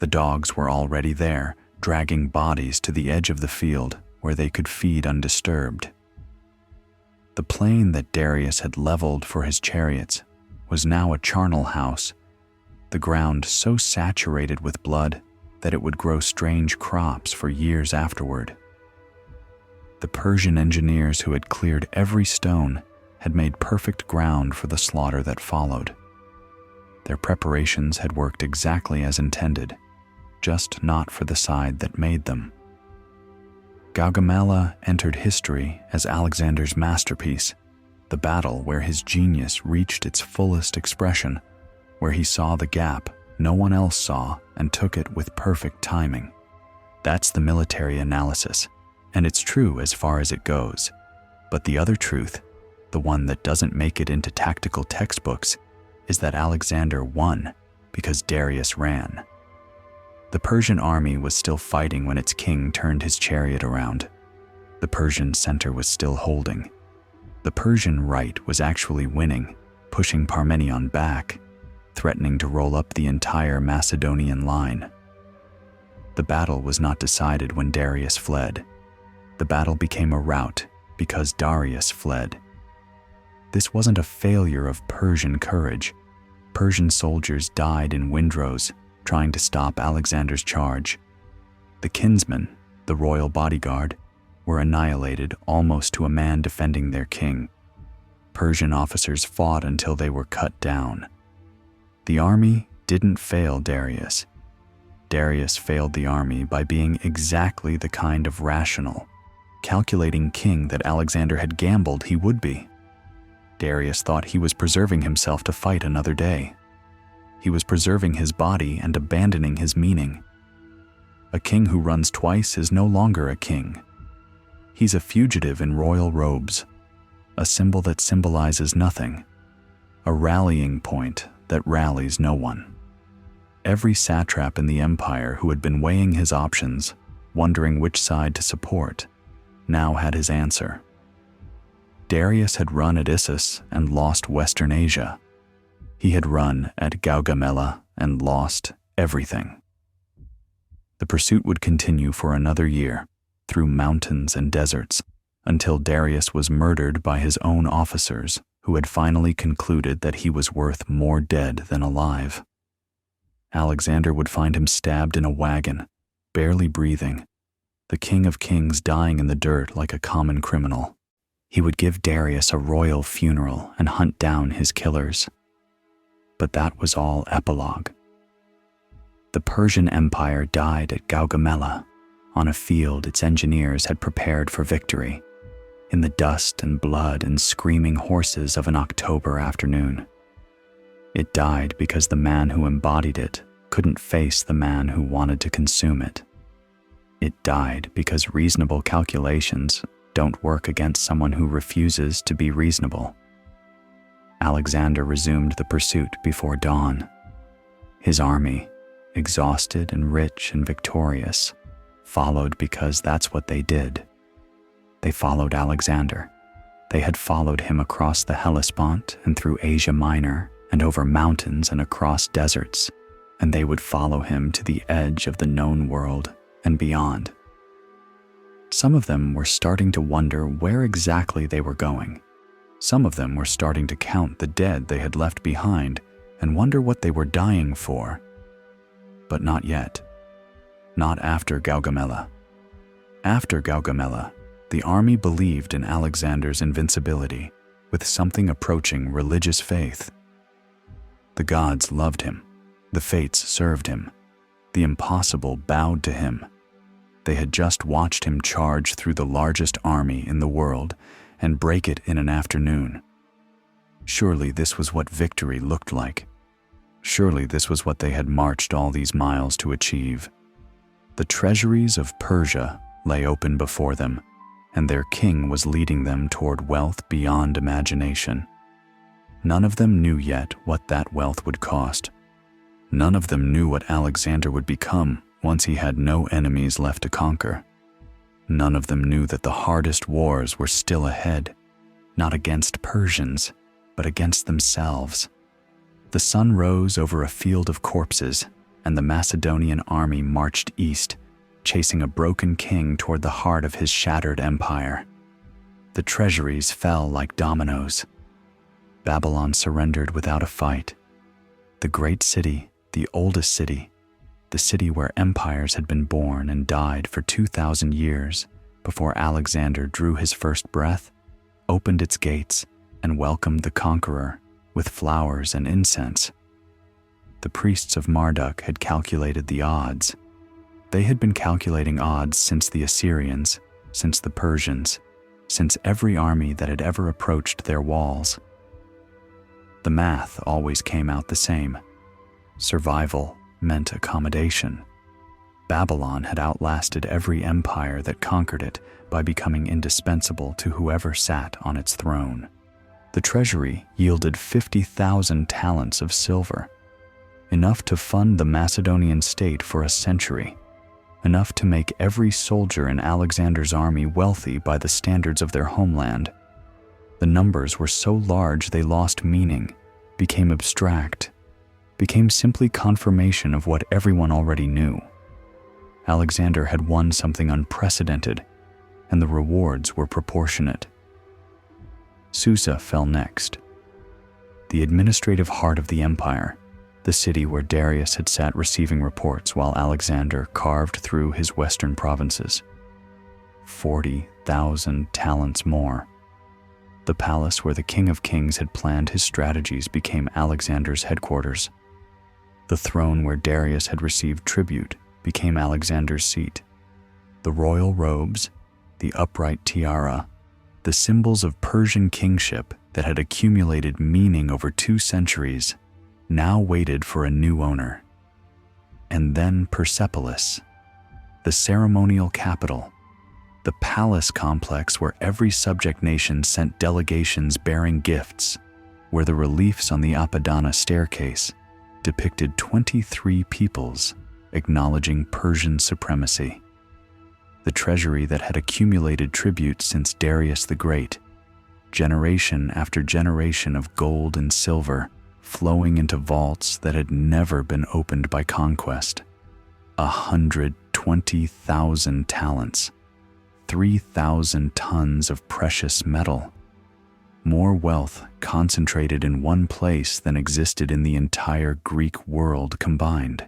A: The dogs were already there, dragging bodies to the edge of the field where they could feed undisturbed. The plain that Darius had leveled for his chariots was now a charnel house, the ground so saturated with blood that it would grow strange crops for years afterward. The Persian engineers who had cleared every stone had made perfect ground for the slaughter that followed. Their preparations had worked exactly as intended, just not for the side that made them. Gaugamela entered history as Alexander's masterpiece, the battle where his genius reached its fullest expression, where he saw the gap no one else saw and took it with perfect timing. That's the military analysis, and it's true as far as it goes. But the other truth, the one that doesn't make it into tactical textbooks, is that Alexander won because Darius ran. The Persian army was still fighting when its king turned his chariot around. The Persian center was still holding. The Persian right was actually winning, pushing Parmenion back, threatening to roll up the entire Macedonian line. The battle was not decided when Darius fled. The battle became a rout because Darius fled. This wasn't a failure of Persian courage. Persian soldiers died in windrows trying to stop Alexander's charge. The kinsmen, the royal bodyguard, were annihilated almost to a man defending their king. Persian officers fought until they were cut down. The army didn't fail Darius. Darius failed the army by being exactly the kind of rational, calculating king that Alexander had gambled he would be. Darius thought he was preserving himself to fight another day. He was preserving his body and abandoning his meaning. A king who runs twice is no longer a king. He's a fugitive in royal robes, a symbol that symbolizes nothing, a rallying point that rallies no one. Every satrap in the empire who had been weighing his options, wondering which side to support, now had his answer. Darius had run at Issus and lost Western Asia. He had run at Gaugamela and lost everything. The pursuit would continue for another year, through mountains and deserts, until Darius was murdered by his own officers, who had finally concluded that he was worth more dead than alive. Alexander would find him stabbed in a wagon, barely breathing, the king of kings dying in the dirt like a common criminal. He would give Darius a royal funeral and hunt down his killers. But that was all epilogue. The Persian Empire died at Gaugamela, on a field its engineers had prepared for victory, in the dust and blood and screaming horses of an October afternoon. It died because the man who embodied it couldn't face the man who wanted to consume it. It died because reasonable calculations don't work against someone who refuses to be reasonable. Alexander resumed the pursuit before dawn. His army, exhausted and rich and victorious, followed because that's what they did. They followed Alexander. They had followed him across the Hellespont and through Asia Minor and over mountains and across deserts, and they would follow him to the edge of the known world and beyond. Some of them were starting to wonder where exactly they were going. Some of them were starting to count the dead they had left behind and wonder what they were dying for. But not yet. Not after Gaugamela. After Gaugamela, the army believed in Alexander's invincibility with something approaching religious faith. The gods loved him. The fates served him. The impossible bowed to him. They had just watched him charge through the largest army in the world and break it in an afternoon. Surely this was what victory looked like. Surely this was what they had marched all these miles to achieve. The treasuries of Persia lay open before them, and their king was leading them toward wealth beyond imagination. None of them knew yet what that wealth would cost. None of them knew what Alexander would become once he had no enemies left to conquer. None of them knew that the hardest wars were still ahead, not against Persians, but against themselves. The sun rose over a field of corpses, and the Macedonian army marched east, chasing a broken king toward the heart of his shattered empire. The treasuries fell like dominoes. Babylon surrendered without a fight. The great city, the oldest city, the city where empires had been born and died for 2,000 years before Alexander drew his first breath, opened its gates and welcomed the conqueror with flowers and incense. The priests of Marduk had calculated the odds. They had been calculating odds since the Assyrians, since the Persians, since every army that had ever approached their walls. The math always came out the same. Survival meant accommodation. Babylon had outlasted every empire that conquered it by becoming indispensable to whoever sat on its throne. The treasury yielded 50,000 talents of silver, enough to fund the Macedonian state for a century, enough to make every soldier in Alexander's army wealthy by the standards of their homeland. The numbers were so large they lost meaning, became abstract, became simply confirmation of what everyone already knew. Alexander had won something unprecedented, and the rewards were proportionate. Susa fell next. The administrative heart of the empire, the city where Darius had sat receiving reports while Alexander carved through his western provinces. 40,000 talents more. The palace where the King of Kings had planned his strategies became Alexander's headquarters. The throne where Darius had received tribute became Alexander's seat. The royal robes, the upright tiara, the symbols of Persian kingship that had accumulated meaning over 2 centuries, now waited for a new owner. And then Persepolis, the ceremonial capital, the palace complex where every subject nation sent delegations bearing gifts, where the reliefs on the Apadana staircase depicted 23 peoples acknowledging Persian supremacy. The treasury that had accumulated tribute since Darius the Great, generation after generation of gold and silver flowing into vaults that had never been opened by conquest. 120,000 talents, 3,000 tons of precious metal. More wealth concentrated in one place than existed in the entire Greek world combined.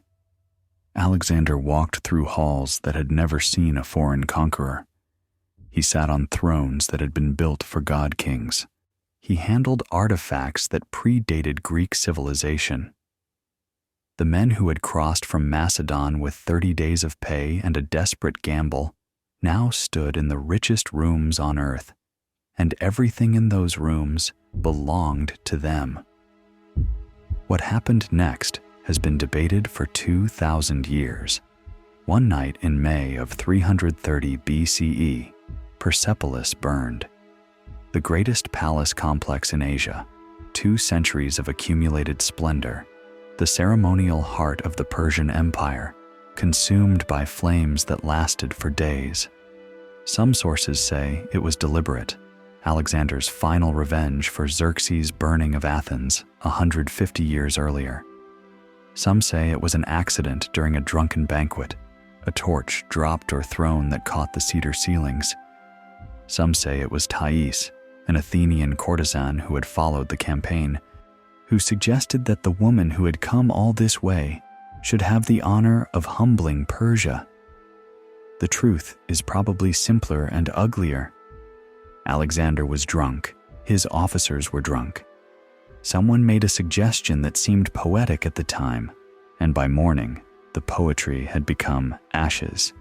A: Alexander walked through halls that had never seen a foreign conqueror. He sat on thrones that had been built for god kings. He handled artifacts that predated Greek civilization. The men who had crossed from Macedon with 30 days of pay and a desperate gamble now stood in the richest rooms on earth, and everything in those rooms belonged to them. What happened next has been debated for 2,000 years. One night in May of 330 BCE, Persepolis burned. The greatest palace complex in Asia, 2 centuries of accumulated splendor, the ceremonial heart of the Persian Empire, consumed by flames that lasted for days. Some sources say it was deliberate, Alexander's final revenge for Xerxes' burning of Athens 150 years earlier. Some say it was an accident during a drunken banquet, a torch dropped or thrown that caught the cedar ceilings. Some say it was Thais, an Athenian courtesan who had followed the campaign, who suggested that the woman who had come all this way should have the honor of humbling Persia. The truth is probably simpler and uglier. Alexander was drunk. His officers were drunk. Someone made a suggestion that seemed poetic at the time, and by morning, the poetry had become ashes.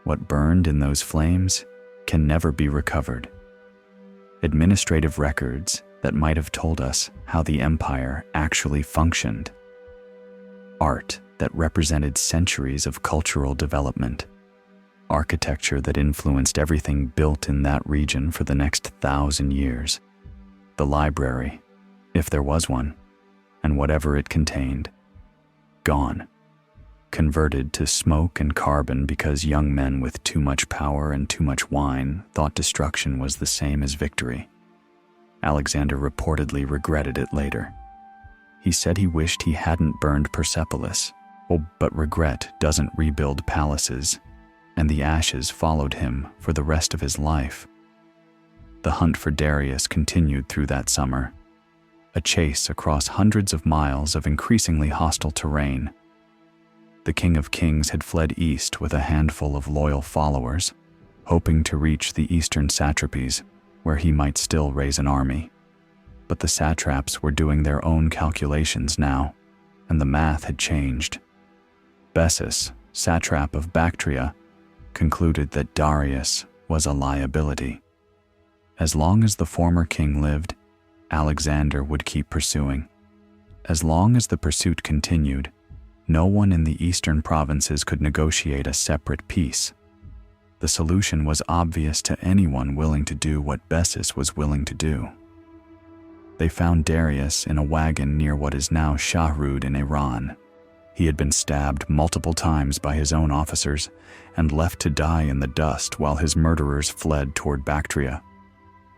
A: What burned in those flames can never be recovered. Administrative records that might have told us how the empire actually functioned. Art that represented centuries of cultural development. Architecture that influenced everything built in that region for the next 1,000 years. The library, if there was one, and whatever it contained, gone. Converted to smoke and carbon because young men with too much power and too much wine thought destruction was the same as victory. Alexander reportedly regretted it later. He said he wished he hadn't burned Persepolis. But regret doesn't rebuild palaces, and the ashes followed him for the rest of his life. The hunt for Darius continued through that summer, a chase across hundreds of miles of increasingly hostile terrain. The King of Kings had fled east with a handful of loyal followers, hoping to reach the eastern satrapies, where he might still raise an army. But the satraps were doing their own calculations now, and the math had changed. Bessus, satrap of Bactria, concluded that Darius was a liability. As long as the former king lived, Alexander would keep pursuing. As long as the pursuit continued, no one in the eastern provinces could negotiate a separate peace. The solution was obvious to anyone willing to do what Bessus was willing to do. They found Darius in a wagon near what is now Shahrud in Iran. He had been stabbed multiple times by his own officers and left to die in the dust while his murderers fled toward Bactria.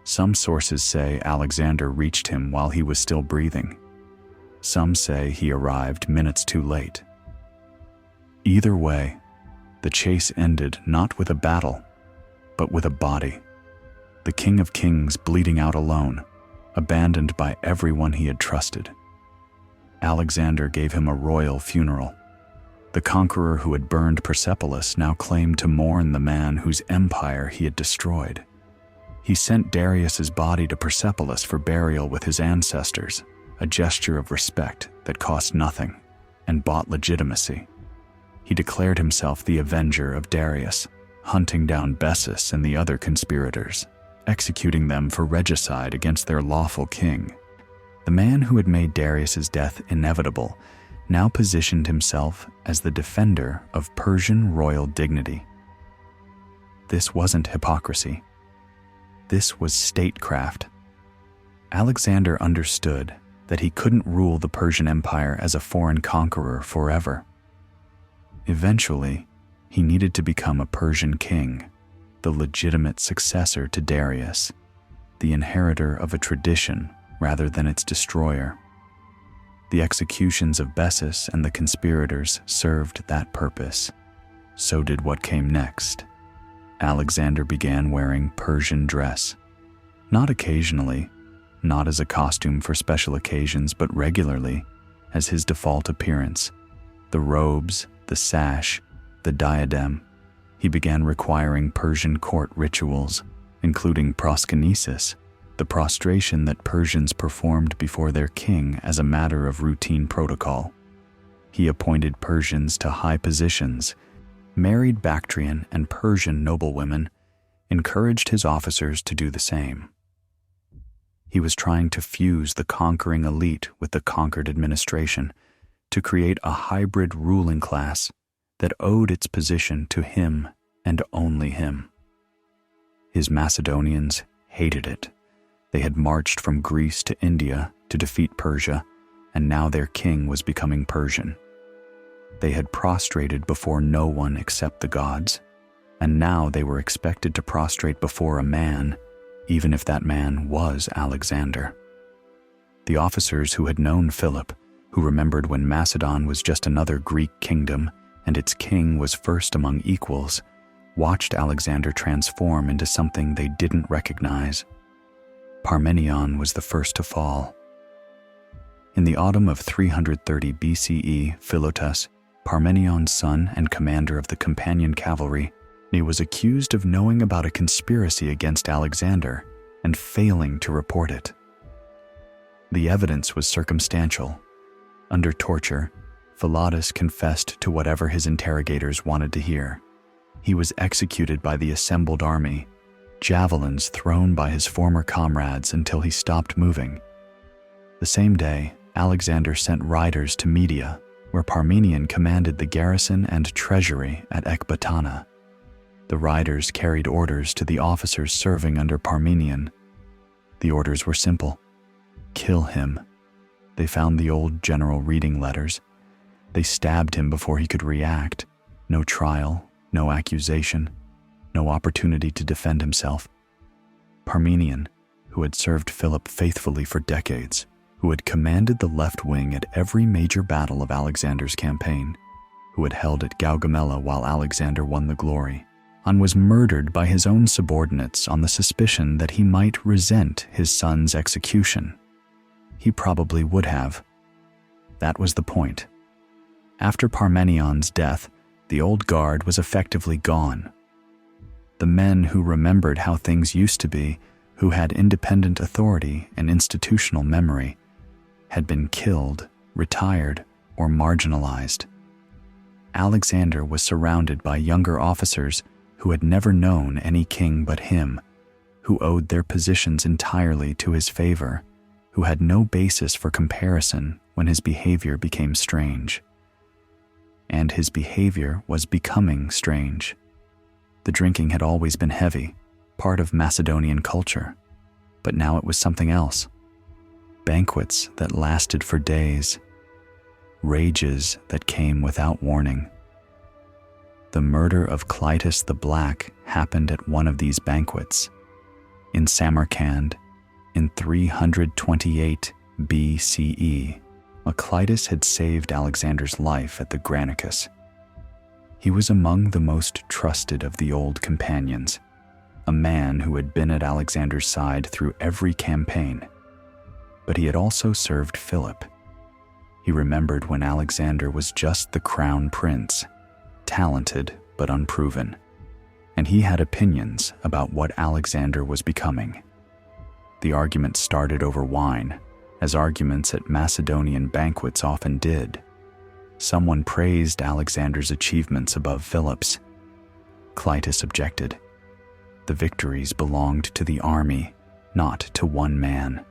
A: Some sources say Alexander reached him while he was still breathing. Some say he arrived minutes too late. Either way, the chase ended not with a battle, but with a body. The King of Kings bleeding out alone, abandoned by everyone he had trusted. Alexander gave him a royal funeral. The conqueror who had burned Persepolis now claimed to mourn the man whose empire he had destroyed. He sent Darius's body to Persepolis for burial with his ancestors, a gesture of respect that cost nothing and bought legitimacy. He declared himself the avenger of Darius, hunting down Bessus and the other conspirators, executing them for regicide against their lawful king. The man who had made Darius's death inevitable now positioned himself as the defender of Persian royal dignity. This wasn't hypocrisy. This was statecraft. Alexander understood that he couldn't rule the Persian Empire as a foreign conqueror forever. Eventually, he needed to become a Persian king, the legitimate successor to Darius, the inheritor of a tradition rather than its destroyer. The executions of Bessus and the conspirators served that purpose. So did what came next. Alexander began wearing Persian dress. Not occasionally, not as a costume for special occasions, but regularly, as his default appearance. The robes, the sash, the diadem. He began requiring Persian court rituals, including proskynesis, the prostration that Persians performed before their king as a matter of routine protocol. He appointed Persians to high positions, married Bactrian and Persian noblewomen, encouraged his officers to do the same. He was trying to fuse the conquering elite with the conquered administration, to create a hybrid ruling class that owed its position to him and only him. His Macedonians hated it. They had marched from Greece to India to defeat Persia, and now their king was becoming Persian. They had prostrated before no one except the gods, and now they were expected to prostrate before a man even if that man was Alexander. The officers who had known Philip, who remembered when Macedon was just another Greek kingdom and its king was first among equals, watched Alexander transform into something they didn't recognize. Parmenion was the first to fall. In the autumn of 330 BCE, Philotas, Parmenion's son and commander of the companion cavalry, he was accused of knowing about a conspiracy against Alexander and failing to report it. The evidence was circumstantial. Under torture, Philotas confessed to whatever his interrogators wanted to hear. He was executed by the assembled army, javelins thrown by his former comrades until he stopped moving. The same day, Alexander sent riders to Media, where Parmenion commanded the garrison and treasury at Ecbatana. The riders carried orders to the officers serving under Parmenion. The orders were simple: kill him. They found the old general reading letters. They stabbed him before he could react. No trial, no accusation, no opportunity to defend himself. Parmenion, who had served Philip faithfully for decades, who had commanded the left wing at every major battle of Alexander's campaign, who had held at Gaugamela while Alexander won the glory, and was murdered by his own subordinates on the suspicion that he might resent his son's execution. He probably would have. That was the point. After Parmenion's death, the old guard was effectively gone. The men who remembered how things used to be, who had independent authority and institutional memory, had been killed, retired, or marginalized. Alexander was surrounded by younger officers who had never known any king but him, who owed their positions entirely to his favor, who had no basis for comparison when his behavior became strange. And his behavior was becoming strange. The drinking had always been heavy, part of Macedonian culture, but now it was something else. Banquets that lasted for days, rages that came without warning. The murder of Clitus the Black happened at one of these banquets. In Samarkand, in 328 BCE, Clitus had saved Alexander's life at the Granicus. He was among the most trusted of the old companions, a man who had been at Alexander's side through every campaign. But he had also served Philip. He remembered when Alexander was just the crown prince, talented but unproven, and he had opinions about what Alexander was becoming. The argument started over wine, as arguments at Macedonian banquets often did. Someone praised Alexander's achievements above Philip's. Clitus objected. The victories belonged to the army, not to one man.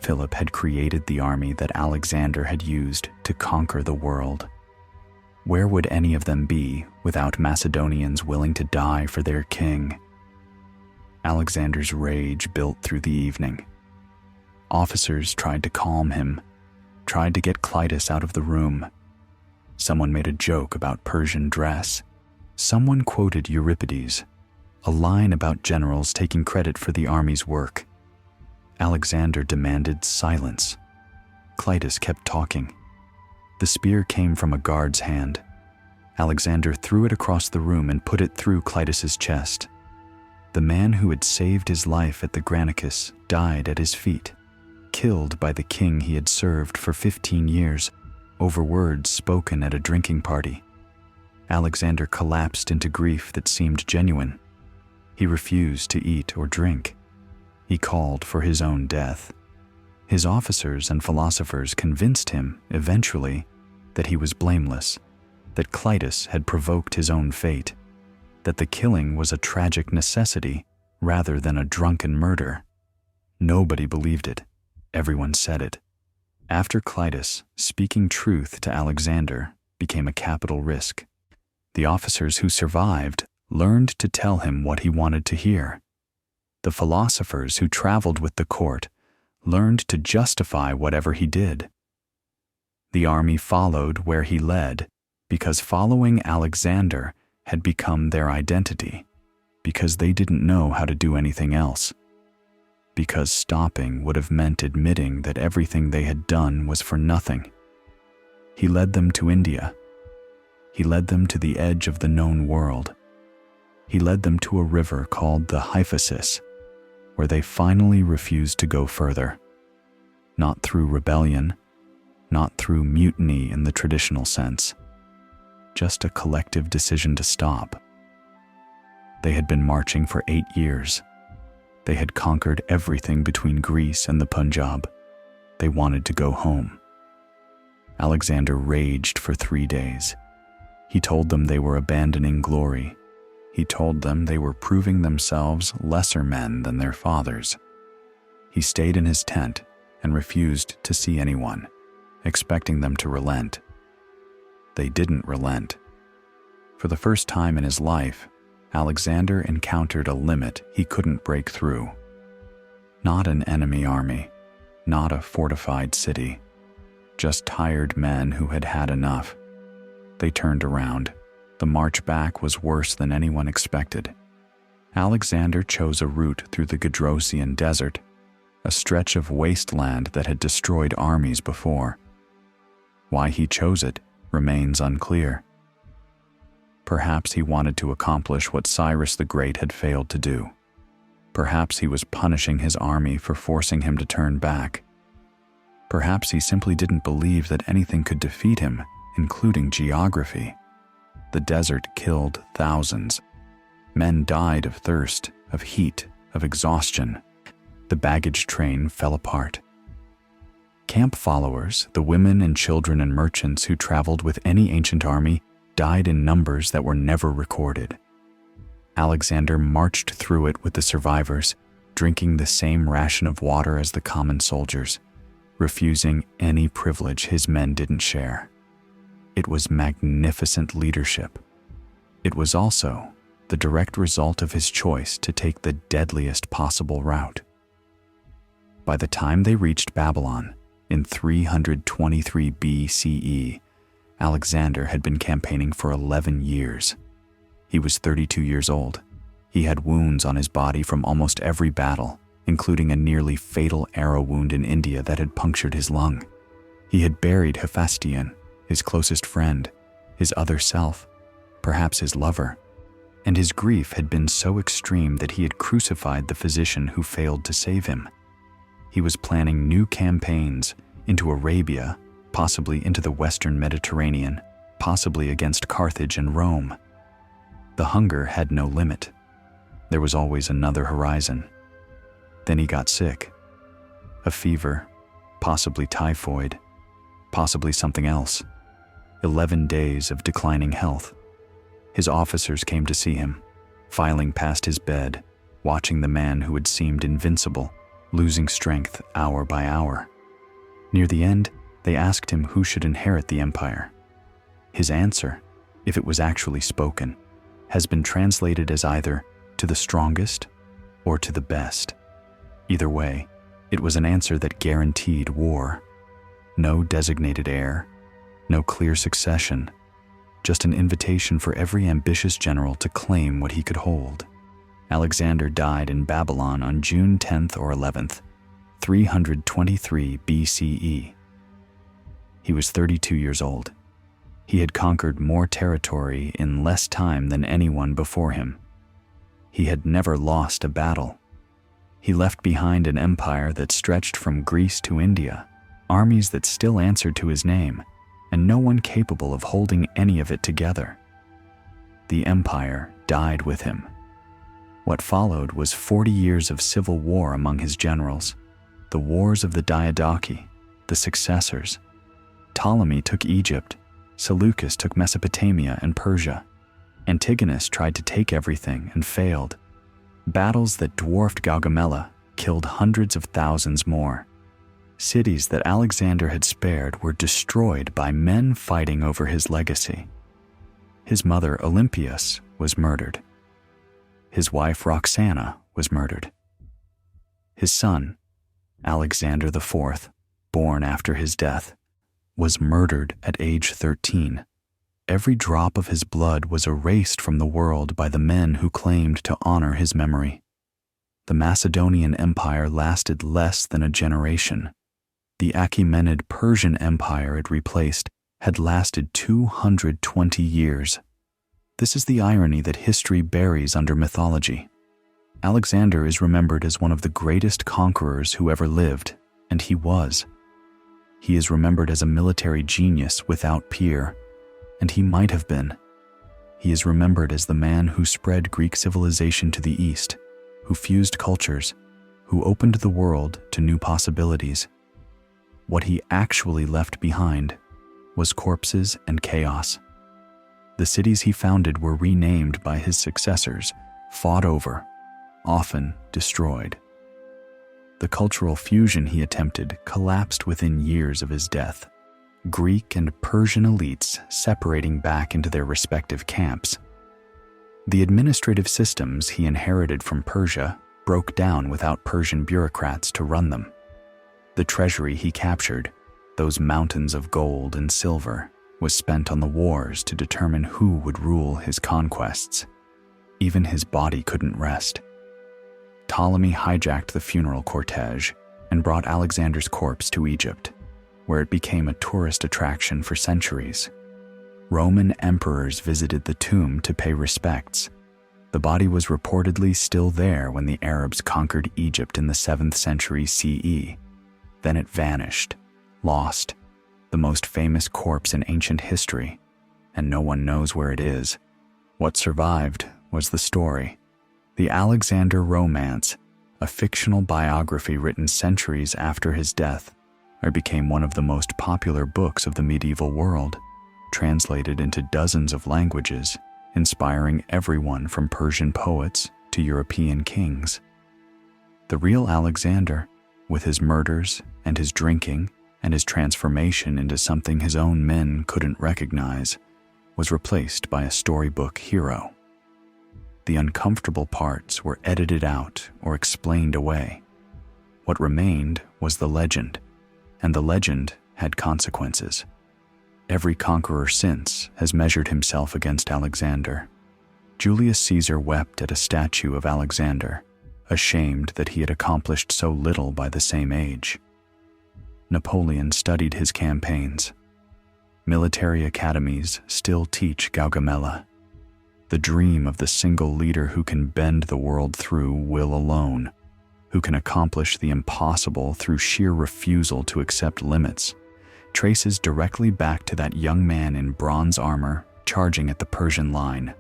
A: Philip had created the army that Alexander had used to conquer the world. Where would any of them be without Macedonians willing to die for their king? Alexander's rage built through the evening. Officers tried to calm him, tried to get Clitus out of the room. Someone made a joke about Persian dress. Someone quoted Euripides, a line about generals taking credit for the army's work. Alexander demanded silence. Clitus kept talking. The spear came from a guard's hand. Alexander threw it across the room and put it through Clitus's chest. The man who had saved his life at the Granicus died at his feet, killed by the king he had served for 15 years over words spoken at a drinking party. Alexander collapsed into grief that seemed genuine. He refused to eat or drink. He called for his own death. His officers and philosophers convinced him, eventually, that he was blameless, that Clitus had provoked his own fate, that the killing was a tragic necessity rather than a drunken murder. Nobody believed it. Everyone said it. After Clitus, speaking truth to Alexander became a capital risk. The officers who survived learned to tell him what he wanted to hear. The philosophers who traveled with the court learned to justify whatever he did. The army followed where he led because following Alexander had become their identity, because they didn't know how to do anything else. Because stopping would have meant admitting that everything they had done was for nothing. He led them to India. He led them to the edge of the known world. He led them to a river called the Hyphasis, where they finally refused to go further. Not through rebellion, not through mutiny in the traditional sense, just a collective decision to stop. They had been marching for 8 years. They had conquered everything between Greece and the Punjab. They wanted to go home. Alexander raged for 3 days. He told them they were abandoning glory. He told them they were proving themselves lesser men than their fathers. He stayed in his tent and refused to see anyone, expecting them to relent. They didn't relent. For the first time in his life, Alexander encountered a limit he couldn't break through. Not an enemy army, not a fortified city, just tired men who had had enough. They turned around. The march back was worse than anyone expected. Alexander chose a route through the Gedrosian desert, a stretch of wasteland that had destroyed armies before. Why he chose it remains unclear. Perhaps he wanted to accomplish what Cyrus the Great had failed to do. Perhaps he was punishing his army for forcing him to turn back. Perhaps he simply didn't believe that anything could defeat him, including geography. The desert killed thousands. Men died of thirst, of heat, of exhaustion. The baggage train fell apart. Camp followers, the women and children and merchants who traveled with any ancient army, died in numbers that were never recorded. Alexander marched through it with the survivors, drinking the same ration of water as the common soldiers, refusing any privilege his men didn't share. It was magnificent leadership. It was also the direct result of his choice to take the deadliest possible route. By the time they reached Babylon, in 323 BCE, Alexander had been campaigning for 11 years. He was 32 years old. He had wounds on his body from almost every battle, including a nearly fatal arrow wound in India that had punctured his lung. He had buried Hephaestion, his closest friend, his other self, perhaps his lover, and his grief had been so extreme that he had crucified the physician who failed to save him. He was planning new campaigns into Arabia, possibly into the Western Mediterranean, possibly against Carthage and Rome. The hunger had no limit. There was always another horizon. Then he got sick. A fever, possibly typhoid, possibly something else. 11 days of declining health. His officers came to see him, filing past his bed, watching the man who had seemed invincible, losing strength hour by hour. Near the end, they asked him who should inherit the empire. His answer, if it was actually spoken, has been translated as either to the strongest or to the best. Either way, it was an answer that guaranteed war. No designated heir, no clear succession, just an invitation for every ambitious general to claim what he could hold. Alexander died in Babylon on June 10th or 11th, 323 BCE. He was 32 years old. He had conquered more territory in less time than anyone before him. He had never lost a battle. He left behind an empire that stretched from Greece to India, armies that still answered to his name, and no one capable of holding any of it together. The empire died with him. What followed was 40 years of civil war among his generals, the wars of the Diadochi, the successors. Ptolemy took Egypt, Seleucus took Mesopotamia and Persia. Antigonus tried to take everything and failed. Battles that dwarfed Gaugamela killed hundreds of thousands more. Cities that Alexander had spared were destroyed by men fighting over his legacy. His mother, Olympias, was murdered. His wife, Roxana, was murdered. His son, Alexander IV, born after his death, was murdered at age 13. Every drop of his blood was erased from the world by the men who claimed to honor his memory. The Macedonian Empire lasted less than a generation. The Achaemenid Persian Empire it replaced had lasted 220 years. This is the irony that history buries under mythology. Alexander is remembered as one of the greatest conquerors who ever lived, and he was. He is remembered as a military genius without peer, and he might have been. He is remembered as the man who spread Greek civilization to the east, who fused cultures, who opened the world to new possibilities. What he actually left behind was corpses and chaos. The cities he founded were renamed by his successors, fought over, often destroyed. The cultural fusion he attempted collapsed within years of his death, Greek and Persian elites separating back into their respective camps. The administrative systems he inherited from Persia broke down without Persian bureaucrats to run them. The treasury he captured, those mountains of gold and silver, was spent on the wars to determine who would rule his conquests. Even his body couldn't rest. Ptolemy hijacked the funeral cortege and brought Alexander's corpse to Egypt, where it became a tourist attraction for centuries. Roman emperors visited the tomb to pay respects. The body was reportedly still there when the Arabs conquered Egypt in the 7th century CE. Then it vanished, lost, the most famous corpse in ancient history, and no one knows where it is. What survived was the story. The Alexander Romance, a fictional biography written centuries after his death, it became one of the most popular books of the medieval world, translated into dozens of languages, inspiring everyone from Persian poets to European kings. The real Alexander, with his murders and his drinking and his transformation into something his own men couldn't recognize, was replaced by a storybook hero. The uncomfortable parts were edited out or explained away. What remained was the legend, and the legend had consequences. Every conqueror since has measured himself against Alexander. Julius Caesar wept at a statue of Alexander, ashamed that he had accomplished so little by the same age. Napoleon studied his campaigns. Military academies still teach Gaugamela. The dream of the single leader who can bend the world through will alone, who can accomplish the impossible through sheer refusal to accept limits, traces directly back to that young man in bronze armor charging at the Persian line.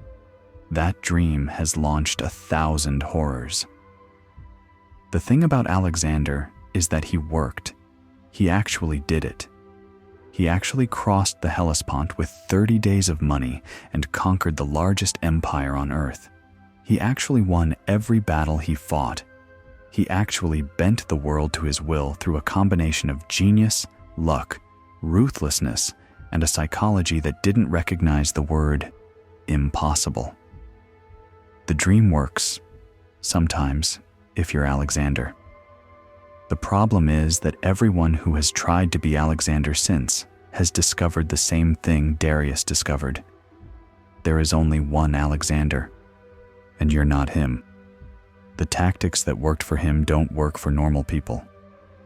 A: That dream has launched 1,000 horrors. The thing about Alexander is that he worked. He actually did it. He actually crossed the Hellespont with 30 days of money and conquered the largest empire on earth. He actually won every battle he fought. He actually bent the world to his will through a combination of genius, luck, ruthlessness, and a psychology that didn't recognize the word impossible. The dream works, sometimes, if you're Alexander. The problem is that everyone who has tried to be Alexander since has discovered the same thing Darius discovered. There is only one Alexander, and you're not him. The tactics that worked for him don't work for normal people.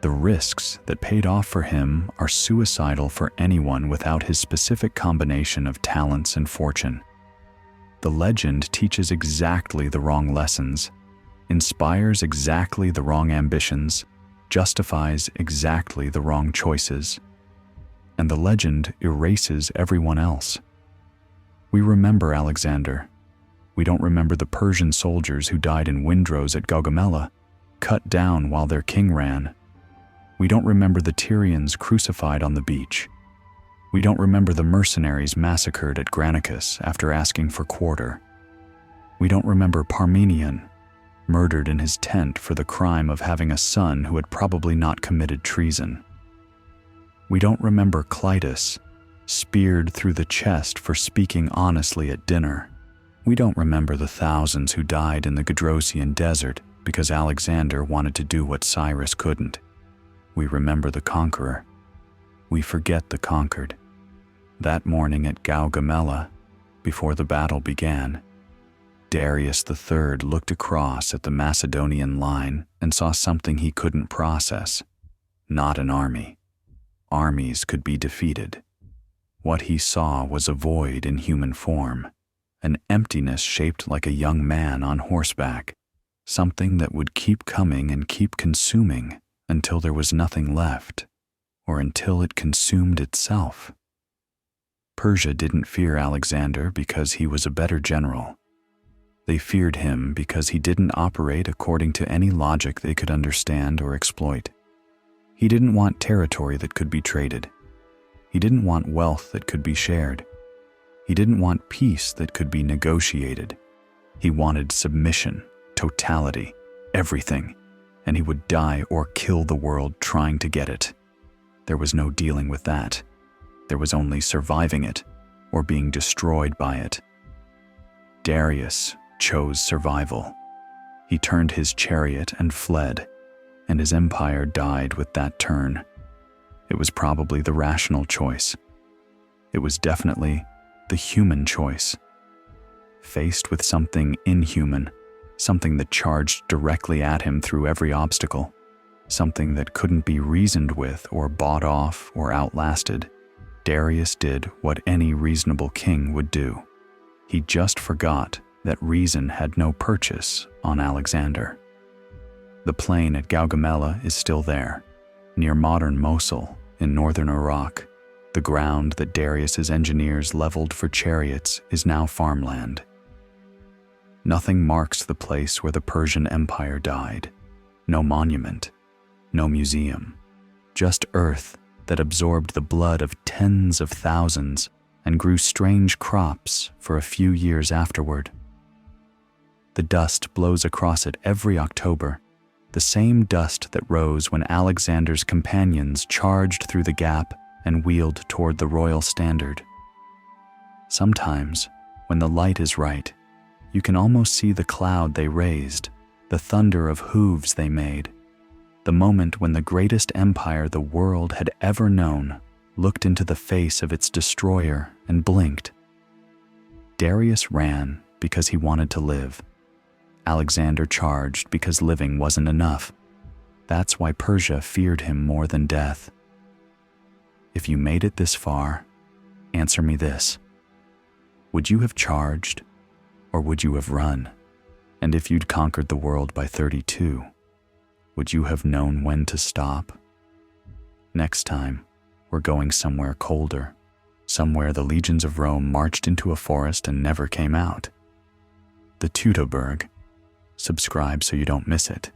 A: The risks that paid off for him are suicidal for anyone without his specific combination of talents and fortune. The legend teaches exactly the wrong lessons, inspires exactly the wrong ambitions, justifies exactly the wrong choices, and the legend erases everyone else. We remember Alexander. We don't remember the Persian soldiers who died in windrows at Gaugamela, cut down while their king ran. We don't remember the Tyrians crucified on the beach. We don't remember the mercenaries massacred at Granicus after asking for quarter. We don't remember Parmenion, murdered in his tent for the crime of having a son who had probably not committed treason. We don't remember Clitus, speared through the chest for speaking honestly at dinner. We don't remember the thousands who died in the Gedrosian desert because Alexander wanted to do what Cyrus couldn't. We remember the conqueror. We forget the conquered. That morning at Gaugamela, before the battle began, Darius III looked across at the Macedonian line and saw something he couldn't process. Not an army. Armies could be defeated. What he saw was a void in human form, an emptiness shaped like a young man on horseback, something that would keep coming and keep consuming until there was nothing left, or until it consumed itself. Persia didn't fear Alexander because he was a better general. They feared him because he didn't operate according to any logic they could understand or exploit. He didn't want territory that could be traded. He didn't want wealth that could be shared. He didn't want peace that could be negotiated. He wanted submission, totality, everything, and he would die or kill the world trying to get it. There was no dealing with that. There was only surviving it or being destroyed by it. Darius chose survival. He turned his chariot and fled, and his empire died with that turn. It was probably the rational choice. It was definitely the human choice. Faced with something inhuman, something that charged directly at him through every obstacle, something that couldn't be reasoned with or bought off or outlasted, Darius did what any reasonable king would do. He just forgot that reason had no purchase on Alexander. The plain at Gaugamela is still there, near modern Mosul in northern Iraq. The ground that Darius's engineers leveled for chariots is now farmland. Nothing marks the place where the Persian Empire died. No monument, no museum, just earth that absorbed the blood of tens of thousands and grew strange crops for a few years afterward. The dust blows across it every October, the same dust that rose when Alexander's companions charged through the gap and wheeled toward the royal standard. Sometimes, when the light is right, you can almost see the cloud they raised, the thunder of hooves they made, the moment when the greatest empire the world had ever known looked into the face of its destroyer and blinked. Darius ran because he wanted to live. Alexander charged because living wasn't enough. That's why Persia feared him more than death. If you made it this far, answer me this. Would you have charged, or would you have run? And if you'd conquered the world by 32, would you have known when to stop? Next time, we're going somewhere colder, somewhere the legions of Rome marched into a forest and never came out. The Teutoburg. Subscribe so you don't miss it.